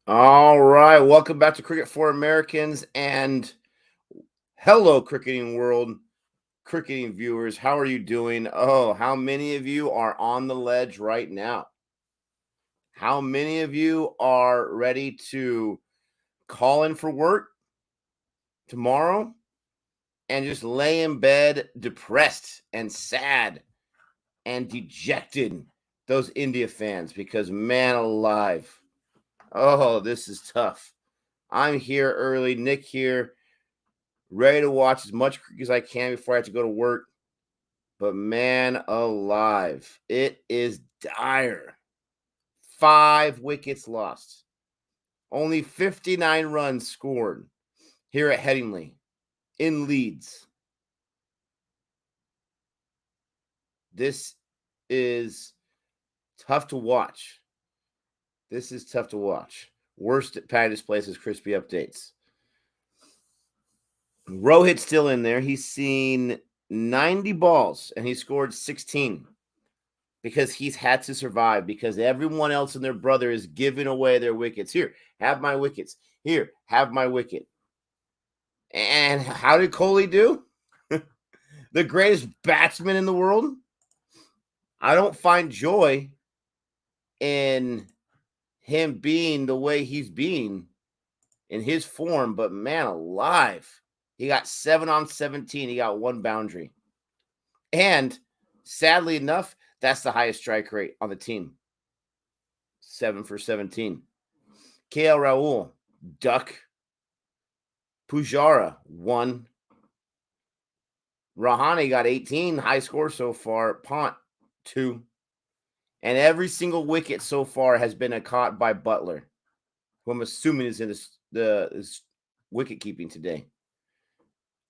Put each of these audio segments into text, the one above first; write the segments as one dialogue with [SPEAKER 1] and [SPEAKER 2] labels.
[SPEAKER 1] All right, welcome back to Cricket for Americans and hello, cricketing world, cricketing viewers. How are you doing? Oh, how many of you are on the ledge right now? How many of you are ready to call in for work tomorrow and just lay in bed depressed and sad and dejected? Those India fans, because man alive, oh, this is tough. I'm here early, Nick here, ready to watch as much cricket as I can before I have to go to work. But man alive, it is dire. 5 wickets lost. Only 59 runs scored here at Headingley in Leeds. This is tough to watch. This is tough to watch. Worst Paddy Displays crispy updates. Rohit's still in there. He's seen 90 balls and he scored 16 because he's had to survive because everyone else and their brother is giving away their wickets. Here, have my wickets. Here, have my wicket. And how did Kohli do? The greatest batsman in the world? I don't find joy in him being the way he's being in his form, but man alive. He got 7 on 17. He got 1 boundary. And sadly enough, that's the highest strike rate on the team. 7 for 17. KL Rahul, duck. Pujara, 1. Rahane got 18, high score so far. Pont, 2. And every single wicket so far has been caught by Butler, who I'm assuming is in this wicket keeping today.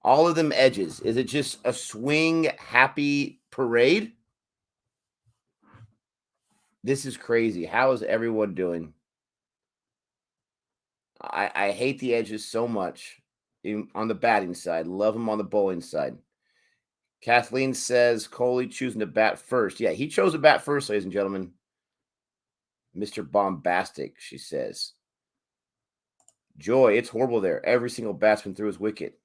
[SPEAKER 1] All of them edges. Is it just a swing happy parade? This is crazy. How is everyone doing? I hate the edges so much on the batting side. Love them on the bowling side. Kathleen says Kohli choosing to bat first. Yeah, he chose to bat first, ladies and gentlemen. Mr. Bombastic, she says. Joy, it's horrible there. Every single batsman threw his wicket.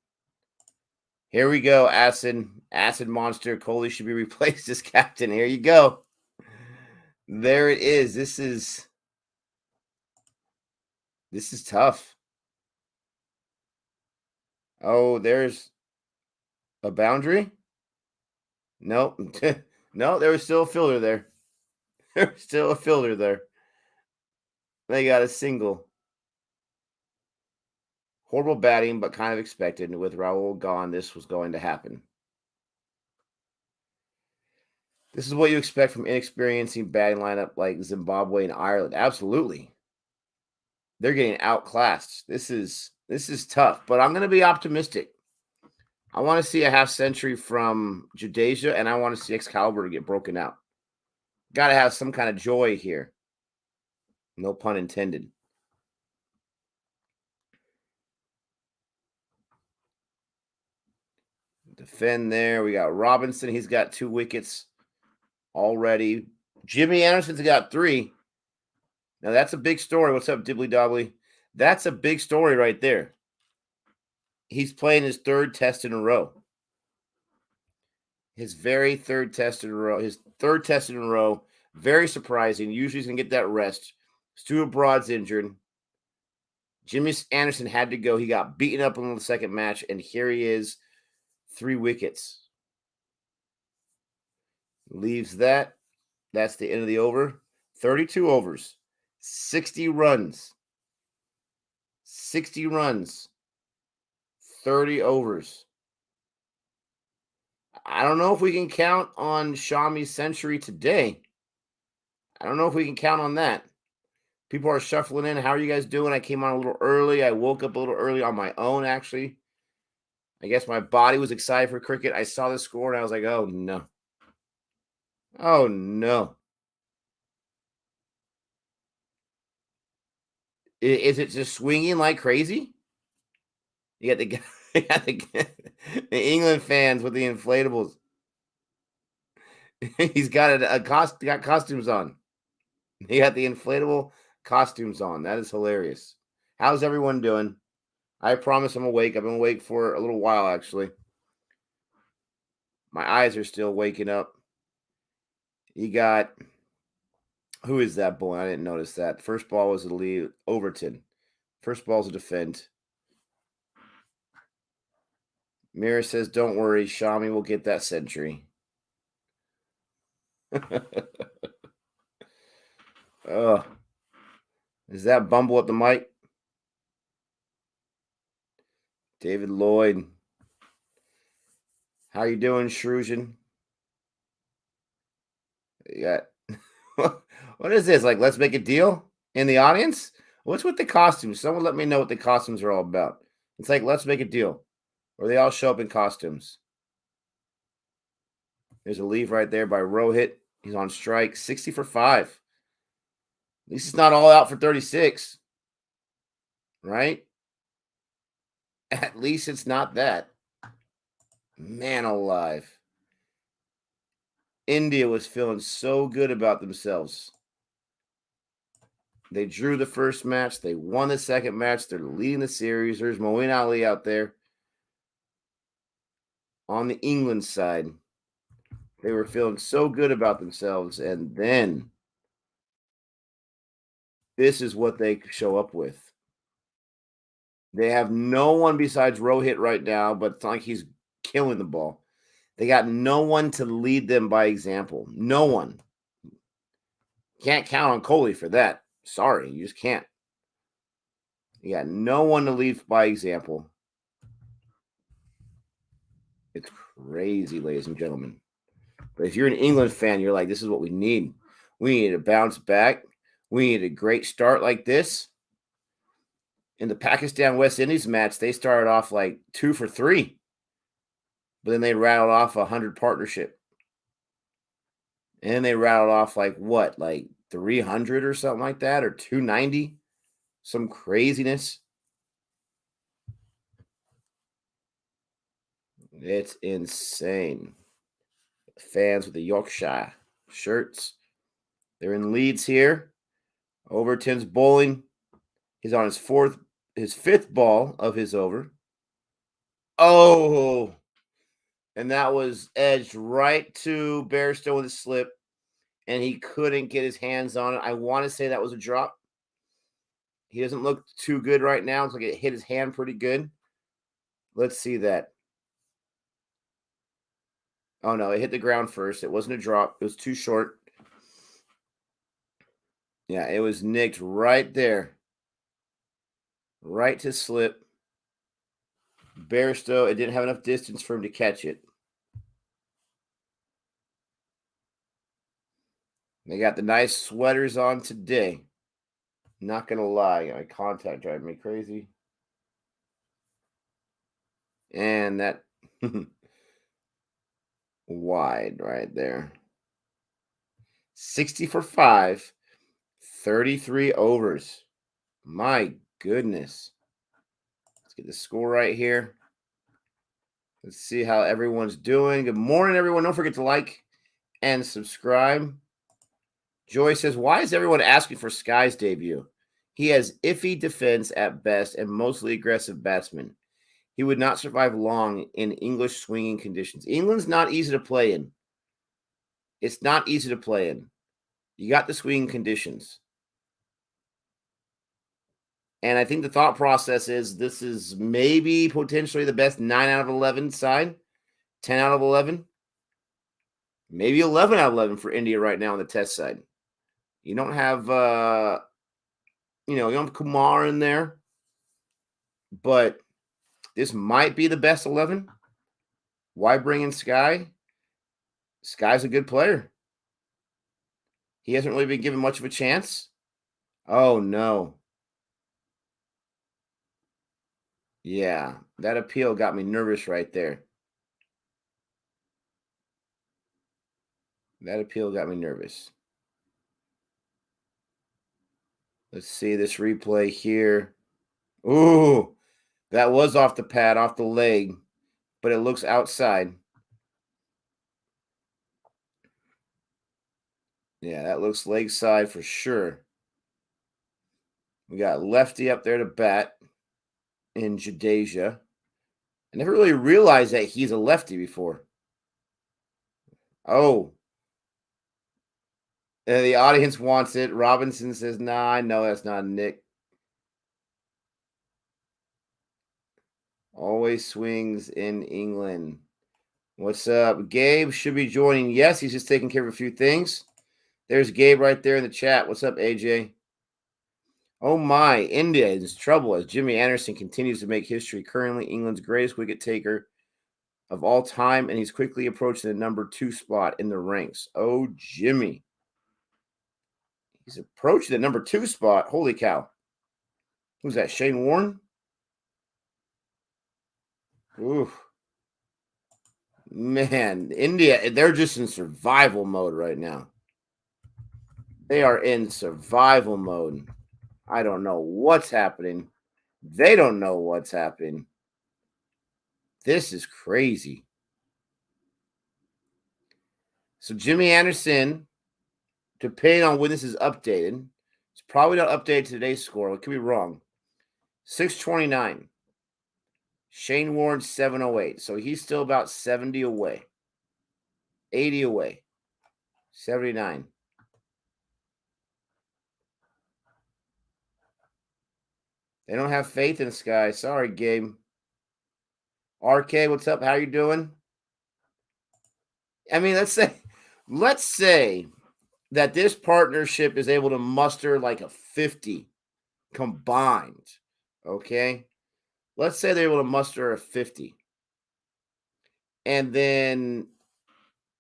[SPEAKER 1] Here we go, Acid Monster. Kohli should be replaced as captain. Here you go. There it is. This is tough. Oh, there's a boundary? Nope. No, there was still a fielder there. There was still a fielder there. They got a single. Horrible batting, but kind of expected. And with Raul gone, this was going to happen. This is what you expect from inexperiencing batting lineup like Zimbabwe and Ireland. Absolutely. They're getting outclassed. This is tough, but I'm going to be optimistic. I want to see a half century from Jadeja, and I want to see Excalibur get broken out. Got to have some kind of joy here. No pun intended. Defend there. We got Robinson. He's got 2 wickets already. Jimmy Anderson's got 3. Now, that's a big story. What's up, Dibbly Dobbly? That's a big story right there. He's playing his 3rd test in a row. His very 3rd test in a row. His 3rd test in a row. Very surprising. Usually he's going to get that rest. Stuart Broad's injured. Jimmy Anderson had to go. He got beaten up in the second match, and here he is, 3 wickets. Leaves that. That's the end of the over. 32 overs. 60 runs. 60 runs. 30 overs. I don't know if we can count on Shami's century today. I don't know if we can count on that. People are shuffling in. How are you guys doing? I came on a little early. I woke up a little early on my own, actually. I guess my body was excited for cricket. I saw the score, and I was like, oh, no. Oh, no. Is it just swinging like crazy? You got the England fans with the inflatables. He's got got costumes on. He got the inflatable costumes on. That is hilarious. How's everyone doing? I promise I'm awake. I've been awake for a little while, actually. My eyes are still waking up. You got, who is that boy? I didn't notice that. First ball was a lead. Overton. First ball's a defend. Mira says, don't worry. Shami will get that century. Oh, is that Bumble at the mic? David Lloyd. How you doing, Shrujan? Yeah. What is this? Like, let's make a deal in the audience? What's with the costumes? Someone let me know what the costumes are all about. It's like, let's make a deal. Or they all show up in costumes. There's a leave right there by Rohit. He's on strike. 60 for 5. At least it's not all out for 36. Right? At least it's not that. Man alive. India was feeling so good about themselves. They drew the first match. They won the second match. They're leading the series. There's Moeen Ali out there on the England side. They were feeling so good about themselves. And then this is what they show up with. They have no one besides Rohit right now, but it's not like he's killing the ball. They got no one to lead them by example. No one. Can't count on Kohli for that. Sorry, you just can't. You got no one to lead by example. It's crazy, ladies and gentlemen. But if you're an England fan, you're like, this is what we need. We need to bounce back. We need a great start like this. In the Pakistan West Indies match, they started off like 2 for 3. But then they rattled off 100 partnership. And then they rattled off like what? Like 300 or something like that, or 290? Some craziness. It's insane. Fans with the Yorkshire shirts. They're in leads here. Overton's bowling. He's on his fifth ball of his over. Oh, and that was edged right to Bairstow with a slip, and he couldn't get his hands on it. I want to say that was a drop. He doesn't look too good right now. It's like it hit his hand pretty good. Let's see that. Oh, no, it hit the ground first. It wasn't a drop. It was too short. Yeah, it was nicked right there. Right to slip. Bairstow, it didn't have enough distance for him to catch it. They got the nice sweaters on today. Not going to lie. My contact driving me crazy. And that wide right there. 60 for 5. 33 overs. My goodness. Let's get the score right here. Let's see how everyone's doing. Good morning, everyone. Don't forget to like and subscribe. Joy says, why is everyone asking for Sky's debut? He has iffy defense at best and mostly aggressive batsmen. He would not survive long in English swinging conditions. England's not easy to play in. It's not easy to play in. You got the swinging conditions. And I think the thought process is this is maybe potentially the best 9 out of 11 side, 10 out of 11, maybe 11 out of 11 for India right now on the test side. You don't have, you don't have Kumar in there, but this might be the best 11. Why bring in Sky? Sky's a good player. He hasn't really been given much of a chance. Oh, no. Yeah, that appeal got me nervous right there. That appeal got me nervous. Let's see this replay here. Ooh, that was off the pad, off the leg, but it looks outside. Yeah, that looks leg side for sure. We got lefty up there to bat in Jadeja. I never really realized that he's a lefty before. Oh. And the audience wants it. Robinson says, nah, I know that's not Nick. Always swings in England. What's up? Gabe should be joining. Yes, he's just taking care of a few things. There's Gabe right there in the chat. What's up, AJ? Oh my, India is in trouble as Jimmy Anderson continues to make history. Currently, England's greatest wicket taker of all time, and he's quickly approaching the number 2 spot in the ranks. Oh, Jimmy. He's approaching the number 2 spot. Holy cow. Who's that, Shane Warne? Ooh. Man, India, they're just in survival mode right now. They are in survival mode. I don't know what's happening. They don't know what's happening. This is crazy. So Jimmy Anderson, depending on when this is updated, it's probably not updated to today's score. It could be wrong. 629. Shane Warne, 708. So he's still about 70 away. 80 away. 79. They don't have faith in this guy. Sorry, Gabe. RK, what's up? How you doing? I mean, let's say that this partnership is able to muster like a 50 combined. Okay? Let's say they're able to muster a 50. And then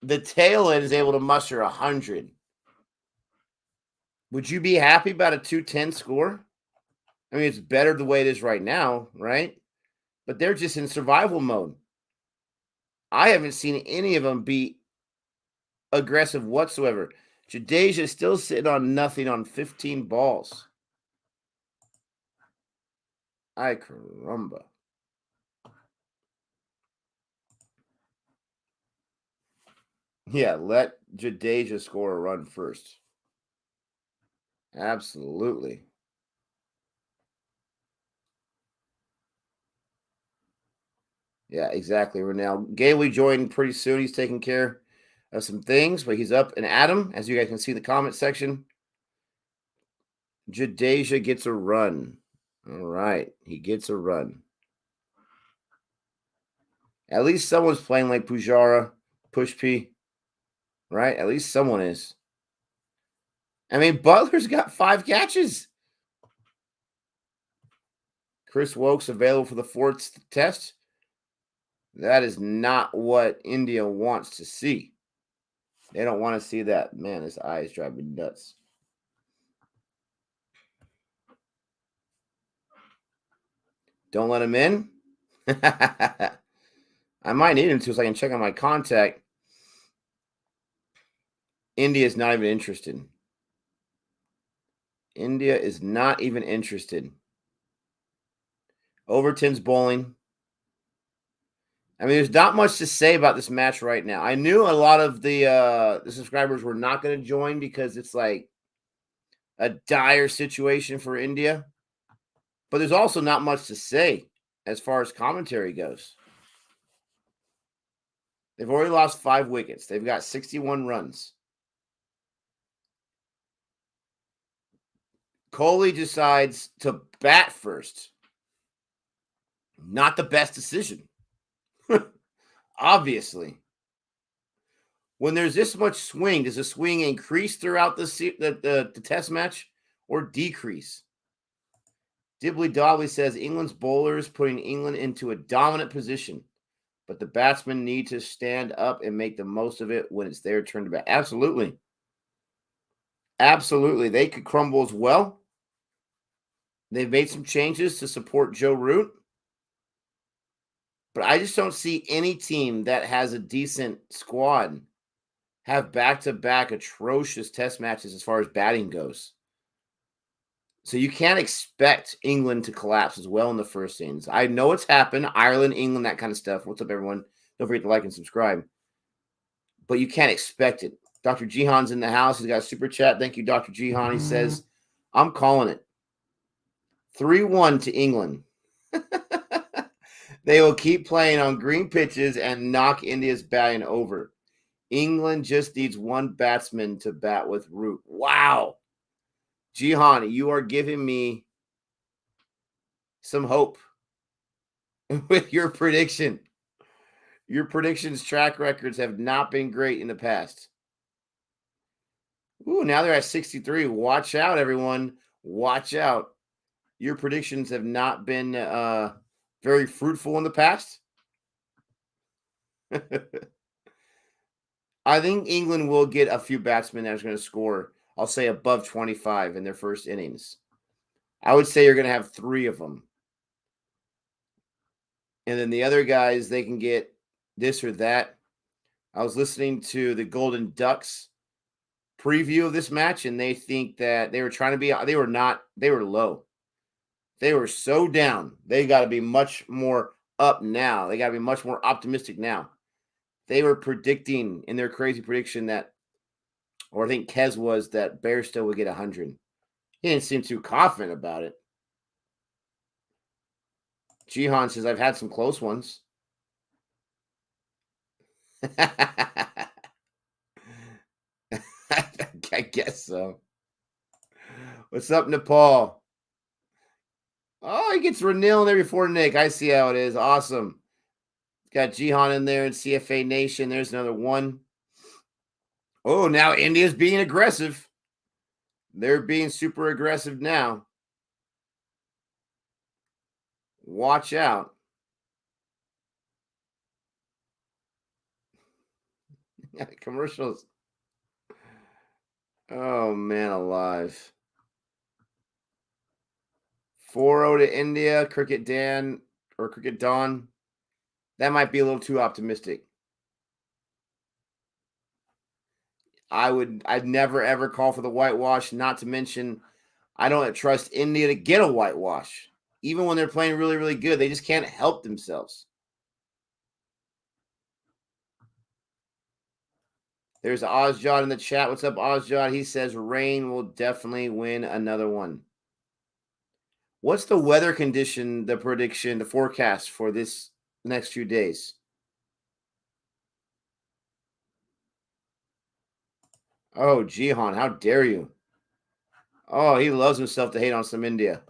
[SPEAKER 1] the tail end is able to muster 100. Would you be happy about a 210 score? I mean, it's better the way it is right now, right? But they're just in survival mode. I haven't seen any of them be aggressive whatsoever. Jadeja is still sitting on nothing on 15 balls. Ay caramba. Yeah, let Jadeja score a run first. Absolutely. Yeah, exactly. Renell. Gailey joined pretty soon. He's taking care of some things, but he's up and at him, as you guys can see in the comment section. Jadeja gets a run. All right. He gets a run. At least someone's playing like Pujara, Pushpi, right? At least someone is. I mean, Butler's got 5 catches. Chris Wokes available for the 4th test. That is not what India wants to see. They don't want to see that. Man, his eyes drive me nuts. Don't let him in. I might need him to so I can check on my contact. India is not even interested. India is not even interested. Overton's bowling. I mean, there's not much to say about this match right now. I knew a lot of the subscribers were not going to join because it's like a dire situation for India. But there's also not much to say as far as commentary goes. They've already lost 5 wickets. They've got 61 runs. Kohli decides to bat first. Not the best decision. Obviously. When there's this much swing, does the swing increase throughout the test match or decrease? Dibbly Dobbly says England's bowlers putting England into a dominant position, but the batsmen need to stand up and make the most of it when it's their turn to bat. Absolutely. Absolutely. They could crumble as well. They've made some changes to support Joe Root. But I just don't see any team that has a decent squad have back-to-back atrocious test matches as far as batting goes. So you can't expect England to collapse as well in the first innings. I know it's happened. Ireland, England, that kind of stuff. What's up, everyone? Don't forget to like and subscribe. But you can't expect it. Dr. Jihan's in the house. He's got a super chat. Thank you, Dr. Jihan. He says, I'm calling it. 3-1 to England. They will keep playing on green pitches and knock India's batting over. England just needs one batsman to bat with Root. Wow. Jihan, you are giving me some hope with your prediction. Your predictions track records have not been great in the past. Ooh, now they're at 63. Watch out, everyone. Watch out. Your predictions have not been very fruitful in the past. I think England will get a few batsmen that are going to score, I'll say, above 25 in their first innings. I would say you're going to have 3 of them. And then the other guys, they can get this or that. I was listening to the Golden Ducks preview of this match, and they think that they were trying to be, they were low. They were so down. They got to be much more up now. They got to be much more optimistic now. They were predicting in their crazy prediction that, or I think Kez was, that Bairstow would get 100. He didn't seem too confident about it. Jihan says, I've had some close ones. I guess so. What's up, Nepal? Oh, he gets Ranil in there before Nick. I see how it is. Awesome. Got Jihan in there in CFA Nation. There's another one. Oh, now India's being aggressive. They're being super aggressive now. Watch out. Commercials. Oh, man alive. 4-0 to India. Cricket Dan or Cricket Dawn. That might be a little too optimistic. I'd never ever call for the whitewash, not to mention I don't trust India to get a whitewash. Even when they're playing really, really good, they just can't help themselves. There's Asjad in the chat. What's up, Asjad? He says rain will definitely win another one. What's the weather condition, the prediction, the forecast for this next few days? Oh, Jihan, how dare you? Oh, he loves himself to hate on some India.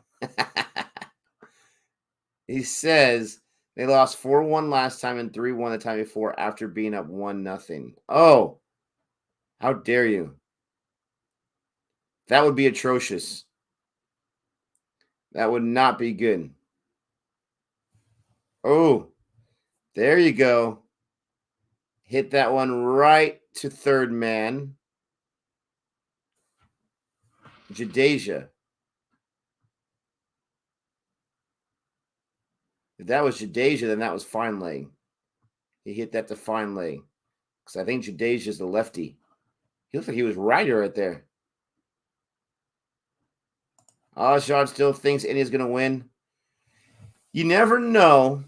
[SPEAKER 1] He says they lost 4-1 last time and 3-1 the time before after being up 1-0. Oh, how dare you? That would be atrocious. That would not be good. Oh, there you go. Hit that one right to third man. Jadeja. If that was Jadeja, then that was fine leg. He hit that to fine leg. Because I think Jadeja is the lefty. He looks like he was righty right there. Asjad still thinks India's going to win. You never know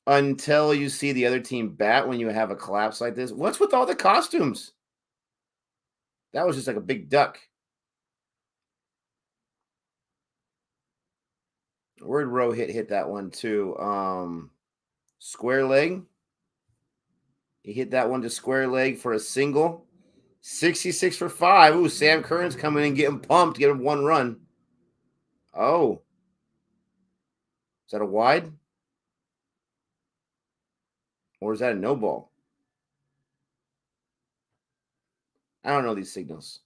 [SPEAKER 1] until you see the other team bat when you have a collapse like this. What's with all the costumes? That was just like a big duck. Where'd Rowe hit that one too? Square leg. He hit that one to square leg for a single. 66 for 5. Ooh, Sam Curran's coming in getting pumped, get him 1 run. Oh. Is that a wide? Or is that a no ball? I don't know these signals.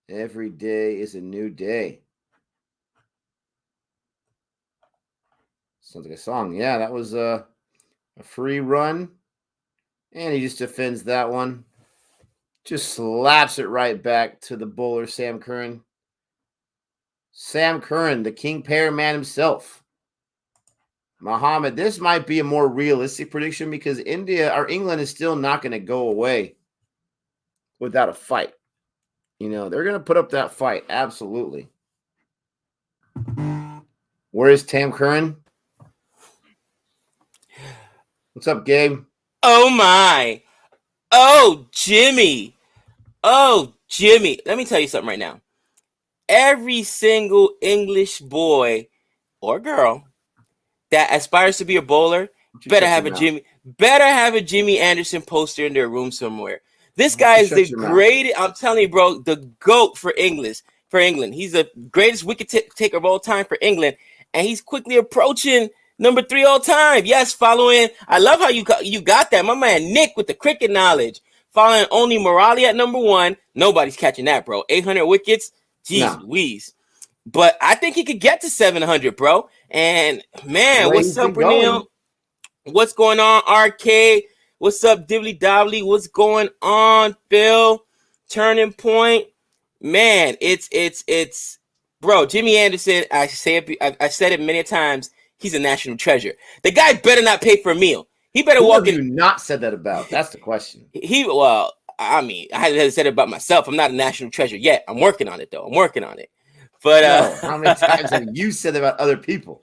[SPEAKER 1] Every day is a new day. Sounds like a song. Yeah, that was a free run. And he just defends that one. Just slaps it right back to the bowler, Sam Curran. Sam Curran, the king pair man himself. Muhammad, this might be a more realistic prediction because England is still not going to go away without a fight. You know, they're going to put up that fight. Absolutely. Where is Tam Curran? What's up, Gabe?
[SPEAKER 2] Oh, my. Oh, Jimmy. Oh, Jimmy. Let me tell you something right now. every single English boy or girl that aspires to be a bowler better have a Jimmy Anderson poster in their room somewhere. This guy is the greatest. I'm telling you, bro, the GOAT for England. He's the greatest wicket taker of all time for England, and he's quickly approaching number 3 all time. Yes, following. I love how you got that, my man Nick with the cricket knowledge. Following only Morali at number 1. Nobody's catching that, bro. 800 wickets. Jeez Louise. But I think he could get to 700, bro. And man, what's up, Renil? What's going on, RK? What's up, Dibbly Dobbly? What's going on, Phil? Turning Point. Man, it's bro, Jimmy Anderson, I said it many times, he's a national treasure. The guy better not pay for a meal. He better walk in.
[SPEAKER 1] Who have you not said that about? That's the question.
[SPEAKER 2] I mean, I haven't said it about myself. I'm not a national treasure yet. I'm working on it, though. But
[SPEAKER 1] how many times have you said that about other people?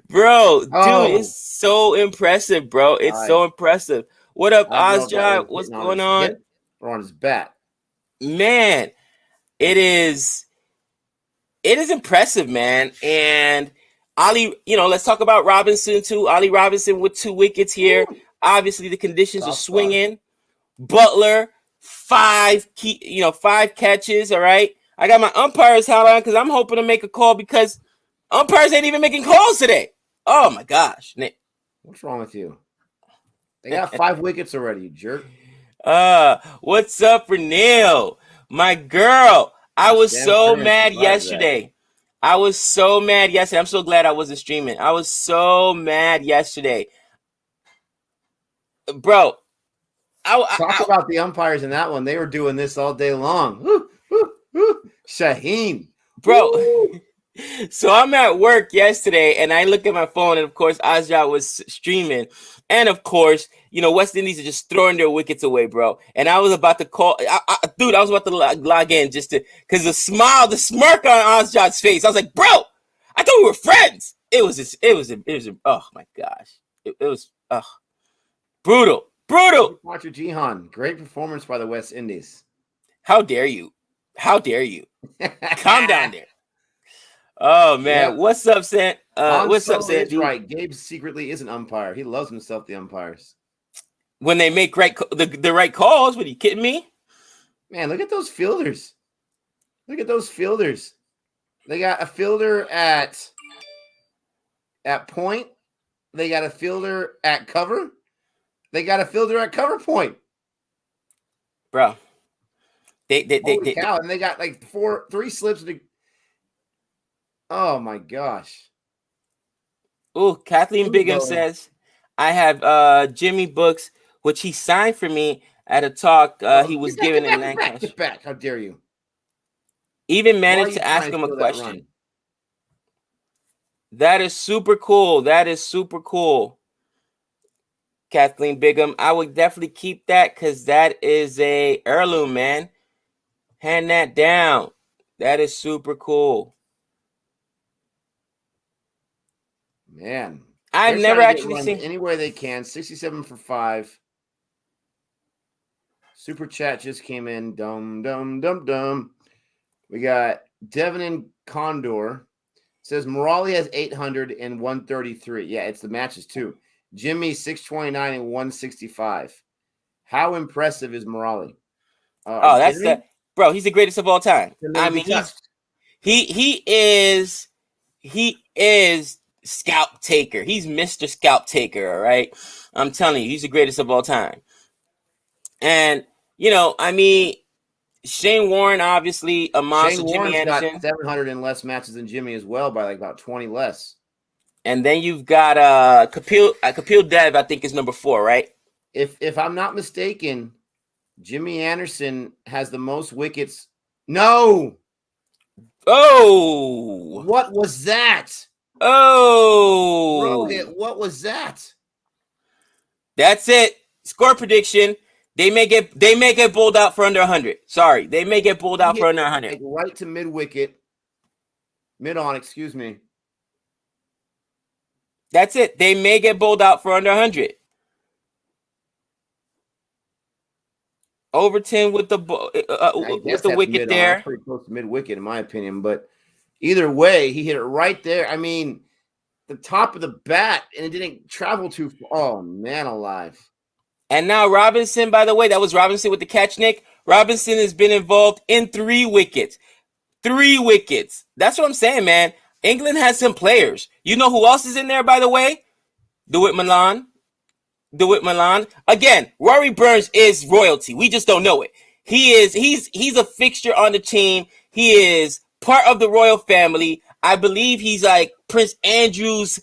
[SPEAKER 2] Bro, dude, it's so impressive, bro. It's so impressive. What up, Asjad? What's going on?
[SPEAKER 1] Or on his bat.
[SPEAKER 2] Man, it is impressive, man. And Ali, let's talk about Robinson too. Ali Robinson with 2 wickets here. Ooh. Obviously, the conditions are swinging. Butler, 5 catches. All right. I got my umpires hat on because I'm hoping to make a call because umpires ain't even making calls today. Oh my gosh, Nick.
[SPEAKER 1] What's wrong with you? They got 5 wickets already, you jerk.
[SPEAKER 2] What's up, Renil? My girl. I was so mad yesterday. I'm so glad I wasn't streaming. I was so mad yesterday. Bro.
[SPEAKER 1] Talk about the umpires in that one. They were doing this all day long. Woo, woo, woo. Shaheen.
[SPEAKER 2] Bro. So I'm at work yesterday and I look at my phone and of course Asjad was streaming. And of course, West Indies are just throwing their wickets away, bro. And I was about to call, I was about to log in just to, because the smirk on Asjad's face. I was like, bro, I thought we were friends. It was oh my gosh. It was brutal.
[SPEAKER 1] Watcher Jihan, great performance by the West Indies.
[SPEAKER 2] How dare you? Calm down there. Oh man, what's up, Sam? What's up, Sam?
[SPEAKER 1] Right, Gabe secretly is an umpire. He loves himself, the umpires.
[SPEAKER 2] When they make the right calls, what are you kidding me?
[SPEAKER 1] Man, look at those fielders. They got a fielder at point. They got a fielder at cover. They got a fielder at cover point.
[SPEAKER 2] Bro.
[SPEAKER 1] And they got like 3 slips. Oh my gosh.
[SPEAKER 2] Oh, Kathleen Bigham says, I have Jimmy books, which he signed for me at a talk he was given in Lancaster.
[SPEAKER 1] Get back. How dare you?
[SPEAKER 2] Even managed to ask him a question. That is super cool. Kathleen Bigham, I would definitely keep that because that is a heirloom, man. Hand that down. That is super cool.
[SPEAKER 1] Man,
[SPEAKER 2] I've never actually seen
[SPEAKER 1] any way they can. 67 for 5. Super chat just came in. Dum. We got Devin and Condor. Says Morali has 800 and 133. Yeah, it's the matches too. Jimmy 629 and 165. How impressive is Morali?
[SPEAKER 2] Bro. He's the greatest of all time. I mean, he is scalp taker. He's Mr. Scalp Taker. All right, I'm telling you, he's the greatest of all time. And Shane Warne, obviously, a monster. Jimmy Anderson
[SPEAKER 1] got 700 and less matches than Jimmy as well, by like about 20 less.
[SPEAKER 2] And then you've got Kapil Dev, I think is number 4, right?
[SPEAKER 1] If I'm not mistaken, Jimmy Anderson has the most wickets. No.
[SPEAKER 2] Oh.
[SPEAKER 1] What was that?
[SPEAKER 2] Oh.
[SPEAKER 1] Bro, what was that?
[SPEAKER 2] That's it. Score prediction. They may get bowled out for under 100. Sorry. They may get bowled out for under 100.
[SPEAKER 1] Like right to mid-wicket. Mid-on, excuse me.
[SPEAKER 2] That's it. They may get bowled out for under 100. Overton with the
[SPEAKER 1] I
[SPEAKER 2] with
[SPEAKER 1] guess
[SPEAKER 2] the
[SPEAKER 1] that's
[SPEAKER 2] wicket
[SPEAKER 1] mid on. That's
[SPEAKER 2] there.
[SPEAKER 1] pretty close to mid wicket, in my opinion. But either way, he hit it right there. I mean, the top of the bat, and it didn't travel too far. Oh, man alive.
[SPEAKER 2] And now Robinson, by the way, that was Robinson with the catch, Nick. Robinson has been involved in 3 wickets. 3 wickets. That's what I'm saying, man. England has some players. You know who else is in there, by the way? DeWitt Milan. DeWitt Milan. Again, Rory Burns is royalty. We just don't know it. He's a fixture on the team. He is part of the royal family. I believe he's like Prince Andrew's,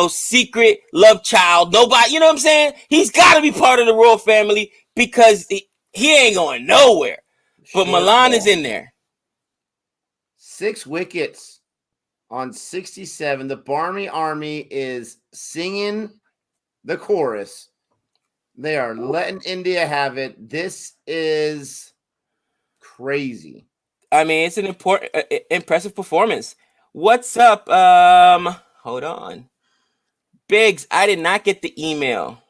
[SPEAKER 2] secret love child. Nobody, you know what I'm saying? He's got to be part of the royal family because he ain't going nowhere. But
[SPEAKER 1] Short
[SPEAKER 2] Milan
[SPEAKER 1] ball.
[SPEAKER 2] is in there.
[SPEAKER 1] 6 wickets on 67. The Barmy Army is singing the chorus. They are letting India have it. This is crazy.
[SPEAKER 2] I mean, it's an impressive performance. What's up? Hold on. Biggs, I did not get the email.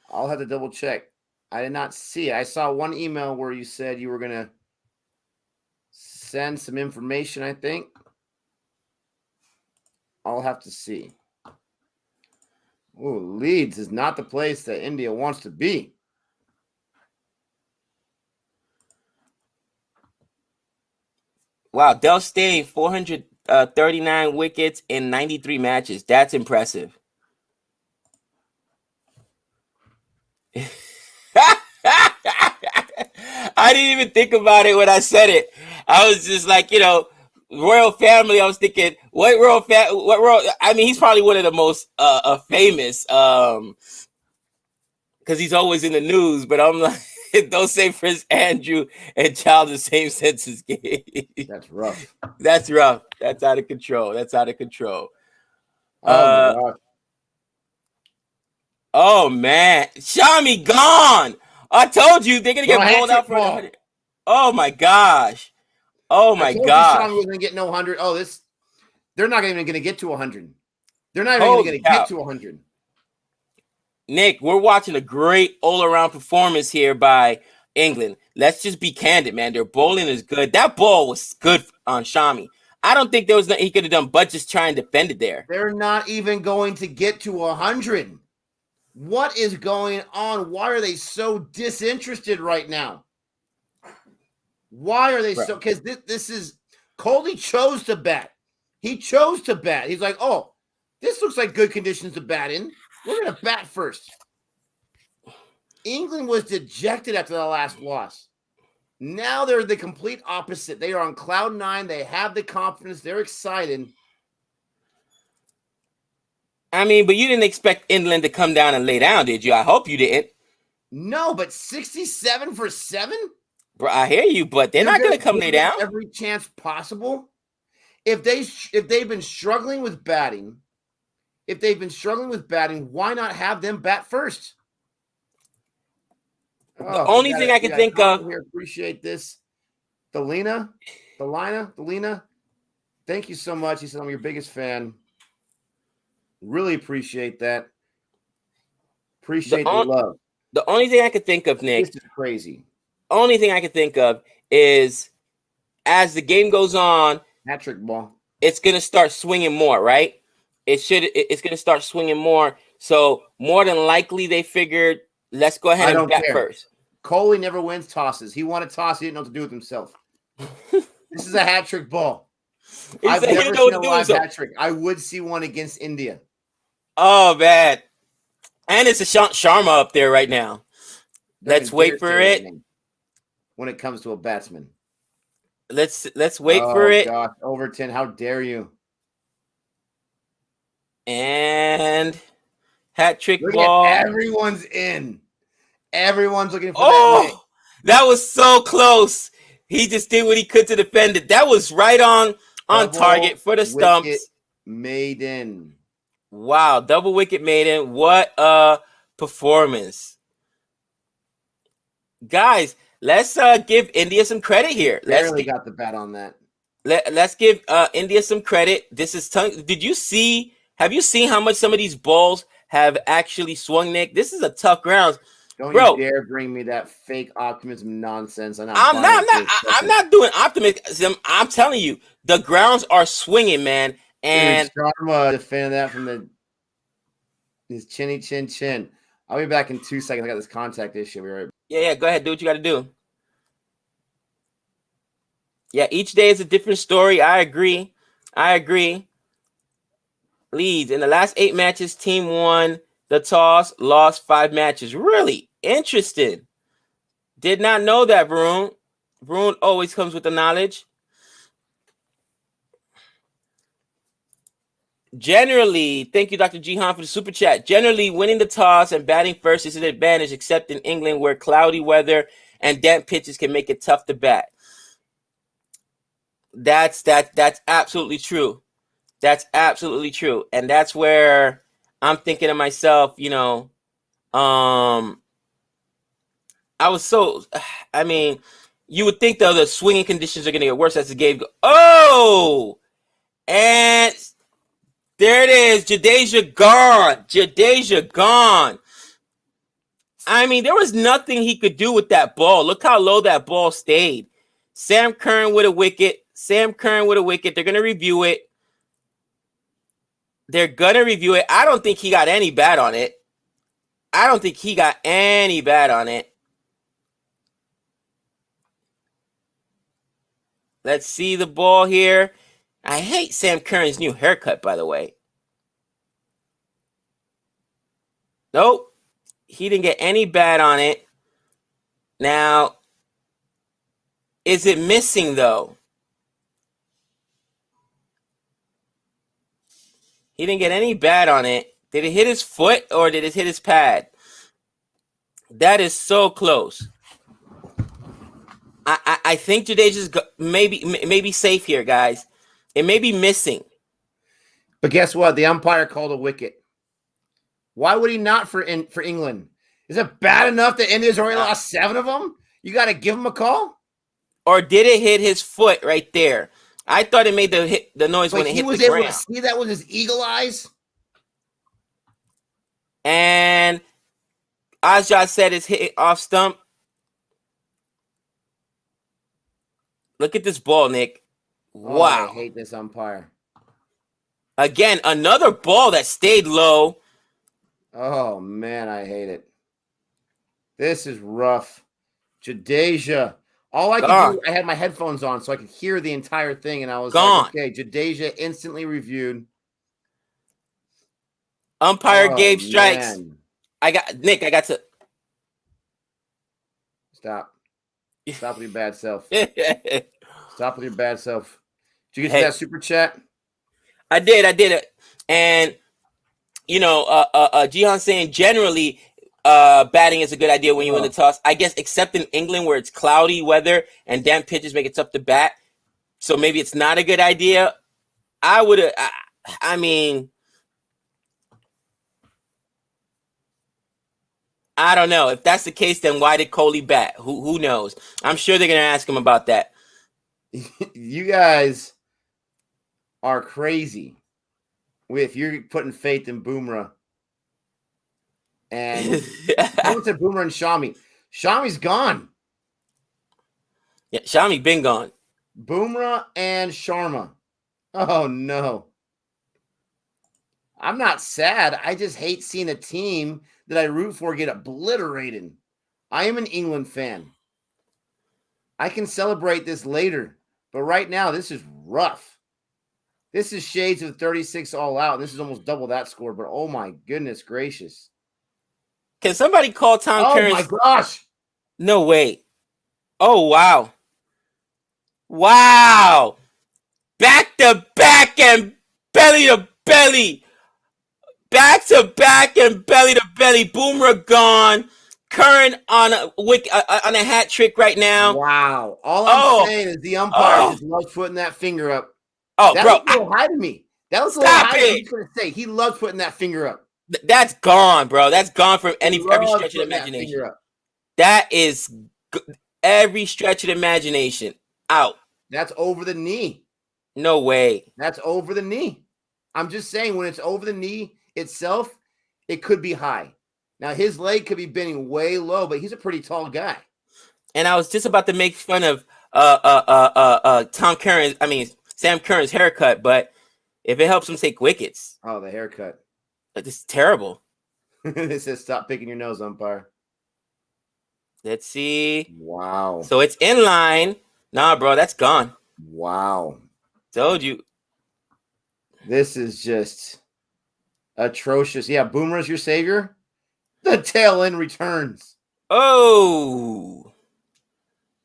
[SPEAKER 1] I'll have to double check. I did not see it. I saw one email where you said you were going to send some information, I think. I'll have to see. Ooh, Leeds is not the place that India wants to be.
[SPEAKER 2] Wow, Del Steyn, 439 wickets in 93 matches. That's impressive. I didn't even think about it when I said it. I was just like, royal family. I was thinking, what royal? I mean, he's probably one of the most famous, because he's always in the news. But I'm like, don't say Prince Andrew and Child the same sentence.
[SPEAKER 1] That's rough.
[SPEAKER 2] That's rough. That's out of control. That's out of control.
[SPEAKER 1] Oh my gosh.
[SPEAKER 2] Oh man, Shami gone. I told you they're gonna get rolled out for 100. Oh my gosh. Oh my gosh.
[SPEAKER 1] Shami wasn't gonna get no 100. Oh, they're not even gonna get to 100. They're not even gonna get to 100.
[SPEAKER 2] Nick, we're watching a great all-around performance here by England. Let's just be candid, man. Their bowling is good. That ball was good on Shami. I don't think there was nothing he could have done but just try and defend it there.
[SPEAKER 1] They're not even going to get to 100. What is going on? Why are they so disinterested right now? Why are they so? Because this is Coley chose to bat. He chose to bat. He's like, oh, this looks like good conditions to bat in. We're going to bat first. England was dejected after the last loss. Now they're the complete opposite. They are on cloud 9. They have the confidence. They're excited.
[SPEAKER 2] I mean, but you didn't expect England to come down and lay down, did you? I hope you didn't.
[SPEAKER 1] No, but 67 for 7?
[SPEAKER 2] Bro, I hear you, but they're not going to come lay down.
[SPEAKER 1] Every chance possible. If they've been struggling with batting, why not have them bat first?
[SPEAKER 2] The only thing I can think of
[SPEAKER 1] here, appreciate this. Delina, thank you so much. He said I'm your biggest fan. Really appreciate that. Appreciate the love.
[SPEAKER 2] The only thing I could think of, Nick.
[SPEAKER 1] This is crazy.
[SPEAKER 2] Only thing I could think of is as the game goes on,
[SPEAKER 1] hat trick ball.
[SPEAKER 2] It's gonna start swinging more, right? It's gonna start swinging more. So more than likely, they figured, let's go ahead and bat first.
[SPEAKER 1] Coley never wins tosses. He won a toss. He didn't know what to do with himself. This is a hat trick ball. I've never seen a live hat trick. I would see one against India.
[SPEAKER 2] Oh man, and it's a Sharma up there right now. Let's wait for it.
[SPEAKER 1] When it comes to a batsman,
[SPEAKER 2] let's wait for it.
[SPEAKER 1] Gosh, Overton, how dare you?
[SPEAKER 2] And hat trick ball.
[SPEAKER 1] Everyone's in. Everyone's looking for that.
[SPEAKER 2] That was so close. He just did what he could to defend it. That was right on target for the stumps.
[SPEAKER 1] Maiden.
[SPEAKER 2] Wow, double wicket maiden. What a performance. Guys, let's give India some credit here.
[SPEAKER 1] Barely got the bat on that.
[SPEAKER 2] Let's give India some credit. Have you seen how much some of these balls have actually swung, Nick? This is a tough ground.
[SPEAKER 1] Don't
[SPEAKER 2] Bro,
[SPEAKER 1] you dare bring me that fake optimism nonsense.
[SPEAKER 2] I'm not doing optimism. I'm telling you, the grounds are swinging, man. And
[SPEAKER 1] dude, Sharma defending that from his chinny chin. I'll be back in 2 seconds. I got this contact issue. Be right back.
[SPEAKER 2] yeah, go ahead, do what you got to do. Yeah, each day is a different story. I agree. Leads in the last 8 matches, team won the toss, lost 5 matches. Really interesting. Did not know that, Varun. Varun always comes with the knowledge. Generally, thank you, Dr. Jihan, for the super chat. Generally, winning the toss and batting first is an advantage, except in England, where cloudy weather and damp pitches can make it tough to bat. That's absolutely true. That's absolutely true. And that's where I'm thinking to myself, I mean, you would think though the swinging conditions are going to get worse as the game goes. Oh, and there it is. Jadeja gone. I mean, there was nothing he could do with that ball. Look how low that ball stayed. Sam Curran with a wicket. They're going to review it. I don't think he got any bad on it. Let's see the ball here. I hate Sam Curran's new haircut, by the way. Nope. He didn't get any bad on it. Now, is it missing, though? He didn't get any bad on it. Did it hit his foot or did it hit his pad? That is so close. I think Jadeja's maybe safe here, guys. It may be missing.
[SPEAKER 1] But guess what? The umpire called a wicket. Why would he not for England? Is it bad enough that India's already lost 7 of them? You got to give him a call?
[SPEAKER 2] Or did it hit his foot right there? I thought it made the noise when it hit the ground. He was able to
[SPEAKER 1] see that with his eagle eyes?
[SPEAKER 2] And Asjad said it's hit off stump. Look at this ball, Nick. Wow.
[SPEAKER 1] Oh, I hate this umpire.
[SPEAKER 2] Again, another ball that stayed low.
[SPEAKER 1] Oh, man, I hate it. This is rough. Jadeja. All I could do, I had my headphones on so I could hear the entire thing, and I was like, okay, Jadeja instantly reviewed.
[SPEAKER 2] Umpire gave strikes. Man. I got to...
[SPEAKER 1] Stop with your bad self. Stop with your bad self. Did you get to that super chat?
[SPEAKER 2] I did it. And, Jihan saying generally batting is a good idea when you win the toss. I guess except in England where it's cloudy weather and damp pitches make it tough to bat. So maybe it's not a good idea. I don't know. If that's the case, then why did Kohli bat? Who knows? I'm sure they're going to ask him about that.
[SPEAKER 1] You guys are crazy if you're putting faith in Bumrah. And someone said Bumrah and Shami. Shami's gone.
[SPEAKER 2] Yeah, Shami been gone.
[SPEAKER 1] Bumrah and Sharma. Oh, no. I'm not sad. I just hate seeing a team that I root for get obliterated. I am an England fan. I can celebrate this later. But right now, this is rough. This is shades of 36 all out. This is almost double that score. But oh, my goodness gracious.
[SPEAKER 2] Can somebody call Tom Curran?
[SPEAKER 1] Oh, my gosh.
[SPEAKER 2] No way. Oh, wow. Wow. Back to back and belly to belly. Back to back and belly to belly. Boomerang gone. Curran on a hat trick right now.
[SPEAKER 1] Wow. All I'm saying is the umpire just loves putting that finger up.
[SPEAKER 2] Oh,
[SPEAKER 1] that
[SPEAKER 2] bro.
[SPEAKER 1] Was a little high to me. That was a little high to me. He's going to say he loves putting that finger up.
[SPEAKER 2] That's gone, bro. That's gone from every stretch of the imagination. That is every stretch of the imagination out.
[SPEAKER 1] That's over the knee.
[SPEAKER 2] No way.
[SPEAKER 1] That's over the knee. I'm just saying when it's over the knee itself, it could be high. Now his leg could be bending way low, but he's a pretty tall guy.
[SPEAKER 2] And I was just about to make fun of Sam Curran's haircut, but if it helps him take wickets,
[SPEAKER 1] Oh, the haircut.
[SPEAKER 2] it's terrible.
[SPEAKER 1] It says stop picking your nose, umpire.
[SPEAKER 2] Let's see.
[SPEAKER 1] Wow.
[SPEAKER 2] So it's in line. Nah, bro, that's gone.
[SPEAKER 1] Wow.
[SPEAKER 2] Told you.
[SPEAKER 1] This is just atrocious. Yeah, Boomer's your savior. The tail end returns.
[SPEAKER 2] Oh.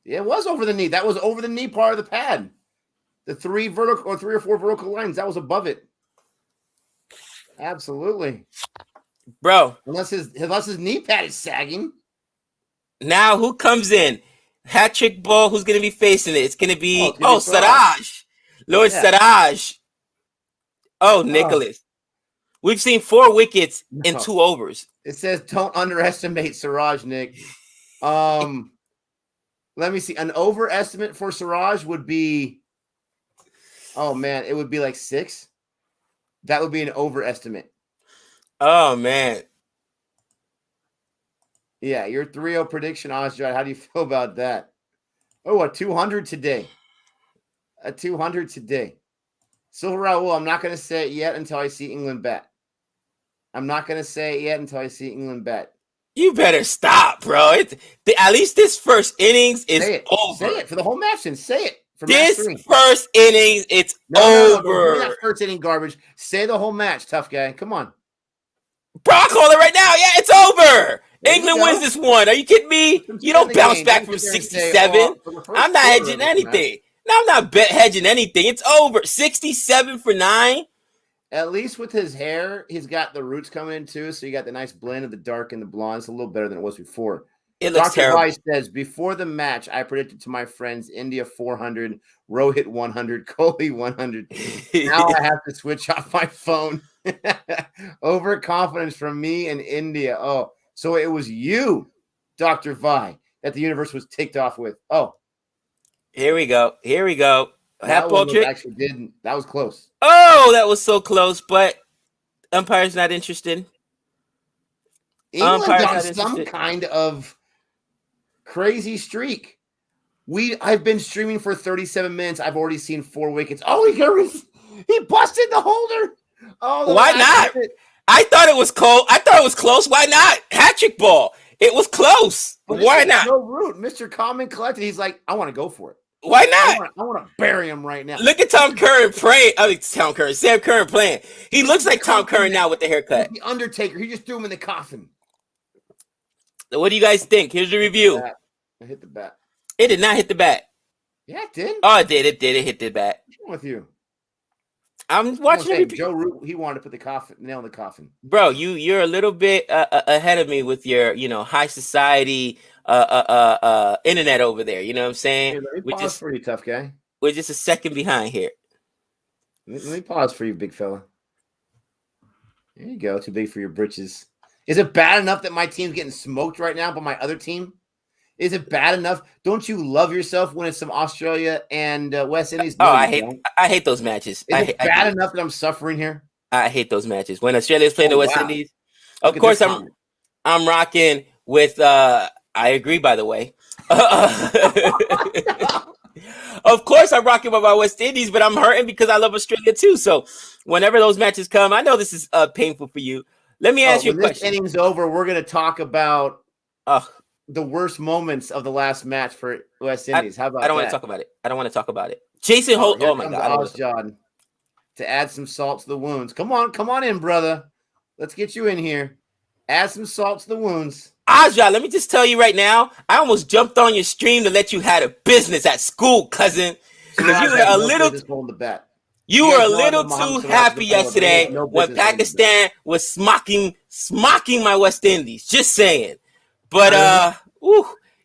[SPEAKER 1] Yeah, it was over the knee. That was over the knee part of the pad. The 3 or 4 vertical lines, that was above it. Absolutely.
[SPEAKER 2] Bro.
[SPEAKER 1] Unless his knee pad is sagging.
[SPEAKER 2] Now who comes in? Hat trick ball, who's gonna be facing it? It's gonna be Siraj. Lord Siraj. Oh, Nicholas. We've seen 4 wickets in 2 overs.
[SPEAKER 1] It says don't underestimate Siraj, Nick. Let me see. An overestimate for Siraj would be, oh man, it would be like 6. That would be an overestimate.
[SPEAKER 2] Oh man.
[SPEAKER 1] Yeah, your 3-0 prediction, Asjad. How do you feel about that? Oh, a 200 today. A 200 today. Silver Raul, I'm not going to say it yet until I see England bat. I'm not going to say it yet until I see England bat.
[SPEAKER 2] You better stop, bro. At least this first innings is over.
[SPEAKER 1] Say it for the whole match, and say it. For
[SPEAKER 2] this
[SPEAKER 1] match 3.
[SPEAKER 2] First innings, it's over.
[SPEAKER 1] Not first inning garbage. Say the whole match, tough guy. Come on.
[SPEAKER 2] Bro, I'll call it right now. Yeah, it's over. England wins this one. Are you kidding me? You don't bounce back from 67. I'm not hedging anything. No, I'm not hedging anything. It's over. 67 for 9.
[SPEAKER 1] At least with his hair, he's got the roots coming in too. So you got the nice blend of the dark and the blonde. It's a little better than it was before.
[SPEAKER 2] It looks terrible.
[SPEAKER 1] Dr. Vice says, before the match, I predicted to my friends India 400, Rohit 100, Kohli 100. Now I have to switch off my phone. Overconfidence from me and India. Oh, so it was you, Dr. Vi, that the universe was ticked off with. Oh.
[SPEAKER 2] Here we go.
[SPEAKER 1] That one actually didn't. That was close.
[SPEAKER 2] Oh, that was so close, but umpire's not interested.
[SPEAKER 1] England on some kind of crazy streak. I've been streaming for 37 minutes. I've already seen 4 wickets. Oh, he busted the holder. Oh,
[SPEAKER 2] why not? I thought it was close. Why not? Hat-trick ball. It was close. Why not?
[SPEAKER 1] No root. Mr. Calm and Collected. He's like, I want to go for it.
[SPEAKER 2] Why not?
[SPEAKER 1] I want to bury him right now.
[SPEAKER 2] Look at Tom Curran playing. Sam Curran playing. He looks like Tom Curran now with the haircut.
[SPEAKER 1] The Undertaker. He just threw him in the coffin.
[SPEAKER 2] What do you guys think? Here's the review.
[SPEAKER 1] I hit the bat.
[SPEAKER 2] It did not hit the bat.
[SPEAKER 1] Yeah, it did.
[SPEAKER 2] Oh, it did. It hit the bat.
[SPEAKER 1] What's wrong with you?
[SPEAKER 2] I'm watching
[SPEAKER 1] Joe Root. He wanted to put the nail in the coffin.
[SPEAKER 2] Bro, you're a little bit ahead of me with your high society internet over there. You know what I'm saying?
[SPEAKER 1] Hey, let me pause for you, tough guy.
[SPEAKER 2] We're just a second behind here.
[SPEAKER 1] Let me pause for you, big fella. There you go. Too big for your britches. Is it bad enough that my team's getting smoked right now by my other team? Is it bad enough? Don't you love yourself when it's some Australia and West Indies? No,
[SPEAKER 2] I hate those matches.
[SPEAKER 1] Is it bad enough that I'm suffering here?
[SPEAKER 2] I hate those matches when Australia's playing the West Indies. Of course, I'm rocking with. I agree, by the way. Of course, I'm rocking with my West Indies, but I'm hurting because I love Australia too. So, whenever those matches come, I know this is painful for you. Let me ask you a question.
[SPEAKER 1] This inning's over. We're going to talk about the worst moments of the last match for West Indies. How about that?
[SPEAKER 2] I don't want to talk about it. Jason Holt. Oh my God.
[SPEAKER 1] Asjad to add some salt to the wounds. Come on in, brother. Let's get you in here. Add some salt to the wounds.
[SPEAKER 2] Asjad, let me just tell you right now, I almost jumped on your stream to let you have a business at school, cousin. Because you were a little too happy yesterday when Pakistan was smocking my West Indies. Just saying. But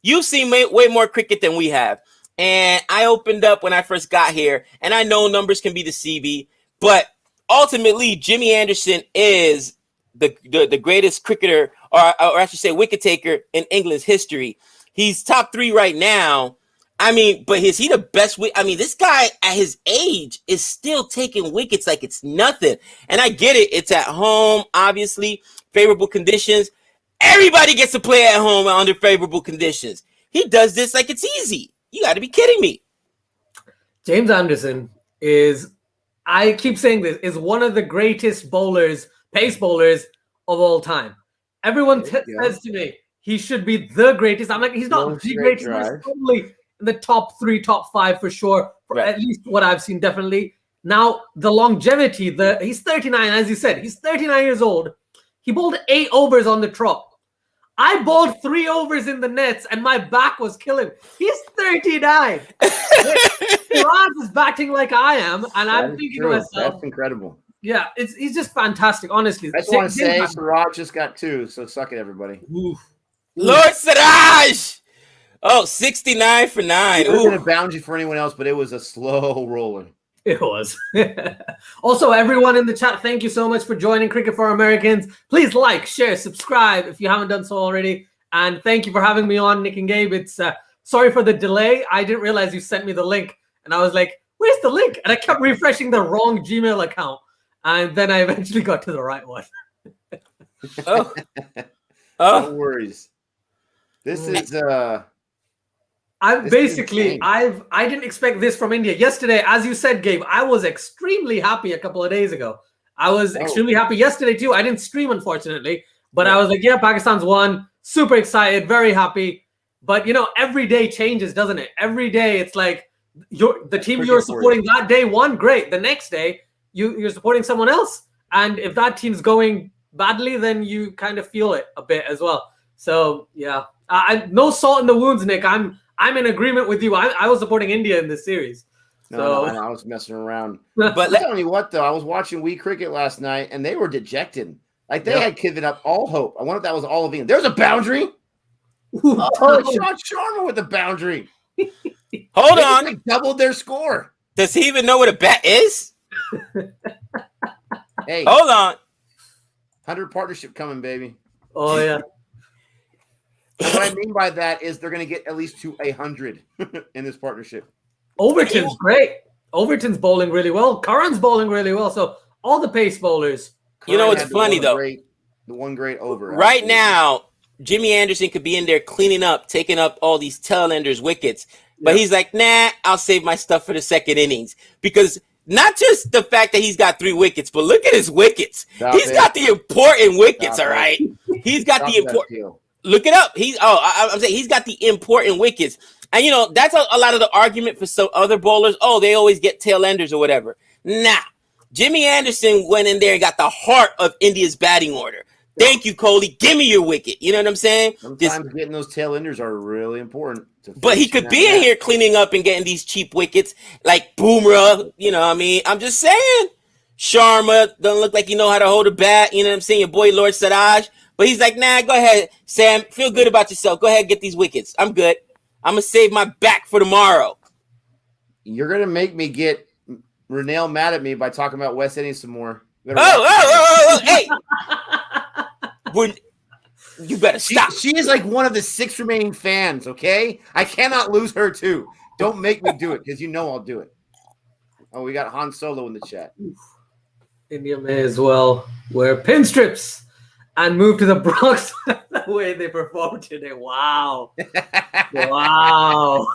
[SPEAKER 2] you've seen way more cricket than we have. And I opened up when I first got here, and I know numbers can be deceiving, but ultimately Jimmy Anderson is the greatest cricketer, or I should say wicket taker in England's history. He's top 3 right now. I mean, but is he the best? I mean, this guy at his age is still taking wickets like it's nothing. And I get it. It's at home, obviously, favorable conditions. Everybody gets to play at home under favorable conditions. He does this like it's easy. You got to be kidding me.
[SPEAKER 3] James Anderson is, I keep saying this, is one of the greatest bowlers, pace bowlers of all time. Everyone says to me he should be the greatest. I'm like, he's not the greatest. He's probably in the top 3, top 5 for sure. At least what I've seen, definitely. Now, the longevity, he's 39, as you said. He's 39 years old. He bowled 8 overs on the trot. I bowled 3 overs in the nets, and my back was killing. He's 39. Siraj is batting like I am, and I'm thinking to myself,
[SPEAKER 1] that's incredible.
[SPEAKER 3] Yeah, he's just fantastic, honestly.
[SPEAKER 1] I just want to say Siraj just got 2, so suck it, everybody.
[SPEAKER 3] Oof.
[SPEAKER 2] Lord Siraj! Oh, 69 for 9.
[SPEAKER 1] It wasn't a boundary for anyone else, but it was a slow roller.
[SPEAKER 3] It was. Also, everyone in the chat, thank you so much for joining Cricket for Americans. Please like, share, subscribe if you haven't done so already. And thank you for having me on, Nick and Gabe. It's sorry for the delay. I didn't realize you sent me the link. And I was like, where's the link? And I kept refreshing the wrong Gmail account. And then I eventually got to the right one.
[SPEAKER 1] No worries. This is
[SPEAKER 3] I didn't expect this from India. Yesterday, as you said, Gabe, I was extremely happy a couple of days ago. I was extremely happy yesterday too. I didn't stream, unfortunately, but I was like, yeah, Pakistan's won. Super excited, very happy. But every day changes, doesn't it? Every day it's like the team you're supporting that day won, great. The next day you're supporting someone else, and if that team's going badly, then you kind of feel it a bit as well. So yeah, no salt in the wounds, Nick. I'm in agreement with you. I was supporting India in this series.
[SPEAKER 1] No, I was messing around. But let me tell you what, though, I was watching Wii Cricket last night, and they were dejected. Like they had given up all hope. I wonder if that was all of England. There's a boundary. Sean Sharma with the boundary.
[SPEAKER 2] Hold on.
[SPEAKER 1] They doubled their score.
[SPEAKER 2] Does he even know what a bat is?
[SPEAKER 1] Hey,
[SPEAKER 2] hold on.
[SPEAKER 1] 100 partnership coming, baby.
[SPEAKER 3] Oh yeah.
[SPEAKER 1] What I mean by that is they're going to get at least to 100 in this partnership.
[SPEAKER 3] Overton's great. Overton's bowling really well. Curran's bowling really well. So all the pace bowlers.
[SPEAKER 2] You know what's funny though?
[SPEAKER 1] The one great over.
[SPEAKER 2] Right now, Jimmy Anderson could be in there cleaning up, taking up all these tail-enders' wickets. But he's like, nah, I'll save my stuff for the second innings. Because not just the fact that he's got 3 wickets, but look at his wickets. He's got the important wickets, all right? He's got the important. Look it up. I'm saying he's got the important wickets. And, that's a lot of the argument for some other bowlers. Oh, they always get tail enders or whatever. Nah. Jimmy Anderson went in there and got the heart of India's batting order. Thank you, Kohli. Give me your wicket. You know what I'm saying?
[SPEAKER 1] Sometimes getting those tail enders are really important.
[SPEAKER 2] But he could be in here cleaning up and getting these cheap wickets like Boomerang. You know what I mean? I'm just saying. Sharma doesn't look like you know how to hold a bat. You know what I'm saying? Your boy, Lord Siraj. But he's like, nah, go ahead, Sam. Feel good about yourself. Go ahead and get these wickets. I'm good. I'm going to save my back for tomorrow.
[SPEAKER 1] You're going to make me get Renelle mad at me by talking about West Indies some more.
[SPEAKER 2] Hey. You better stop.
[SPEAKER 1] She is like one of the 6 remaining fans, okay? I cannot lose her too. Don't make me do it because I'll do it. Oh, we got Han Solo in the chat.
[SPEAKER 3] India may as well wear pin strips and move to the Bronx the way they performed today. Wow. Wow.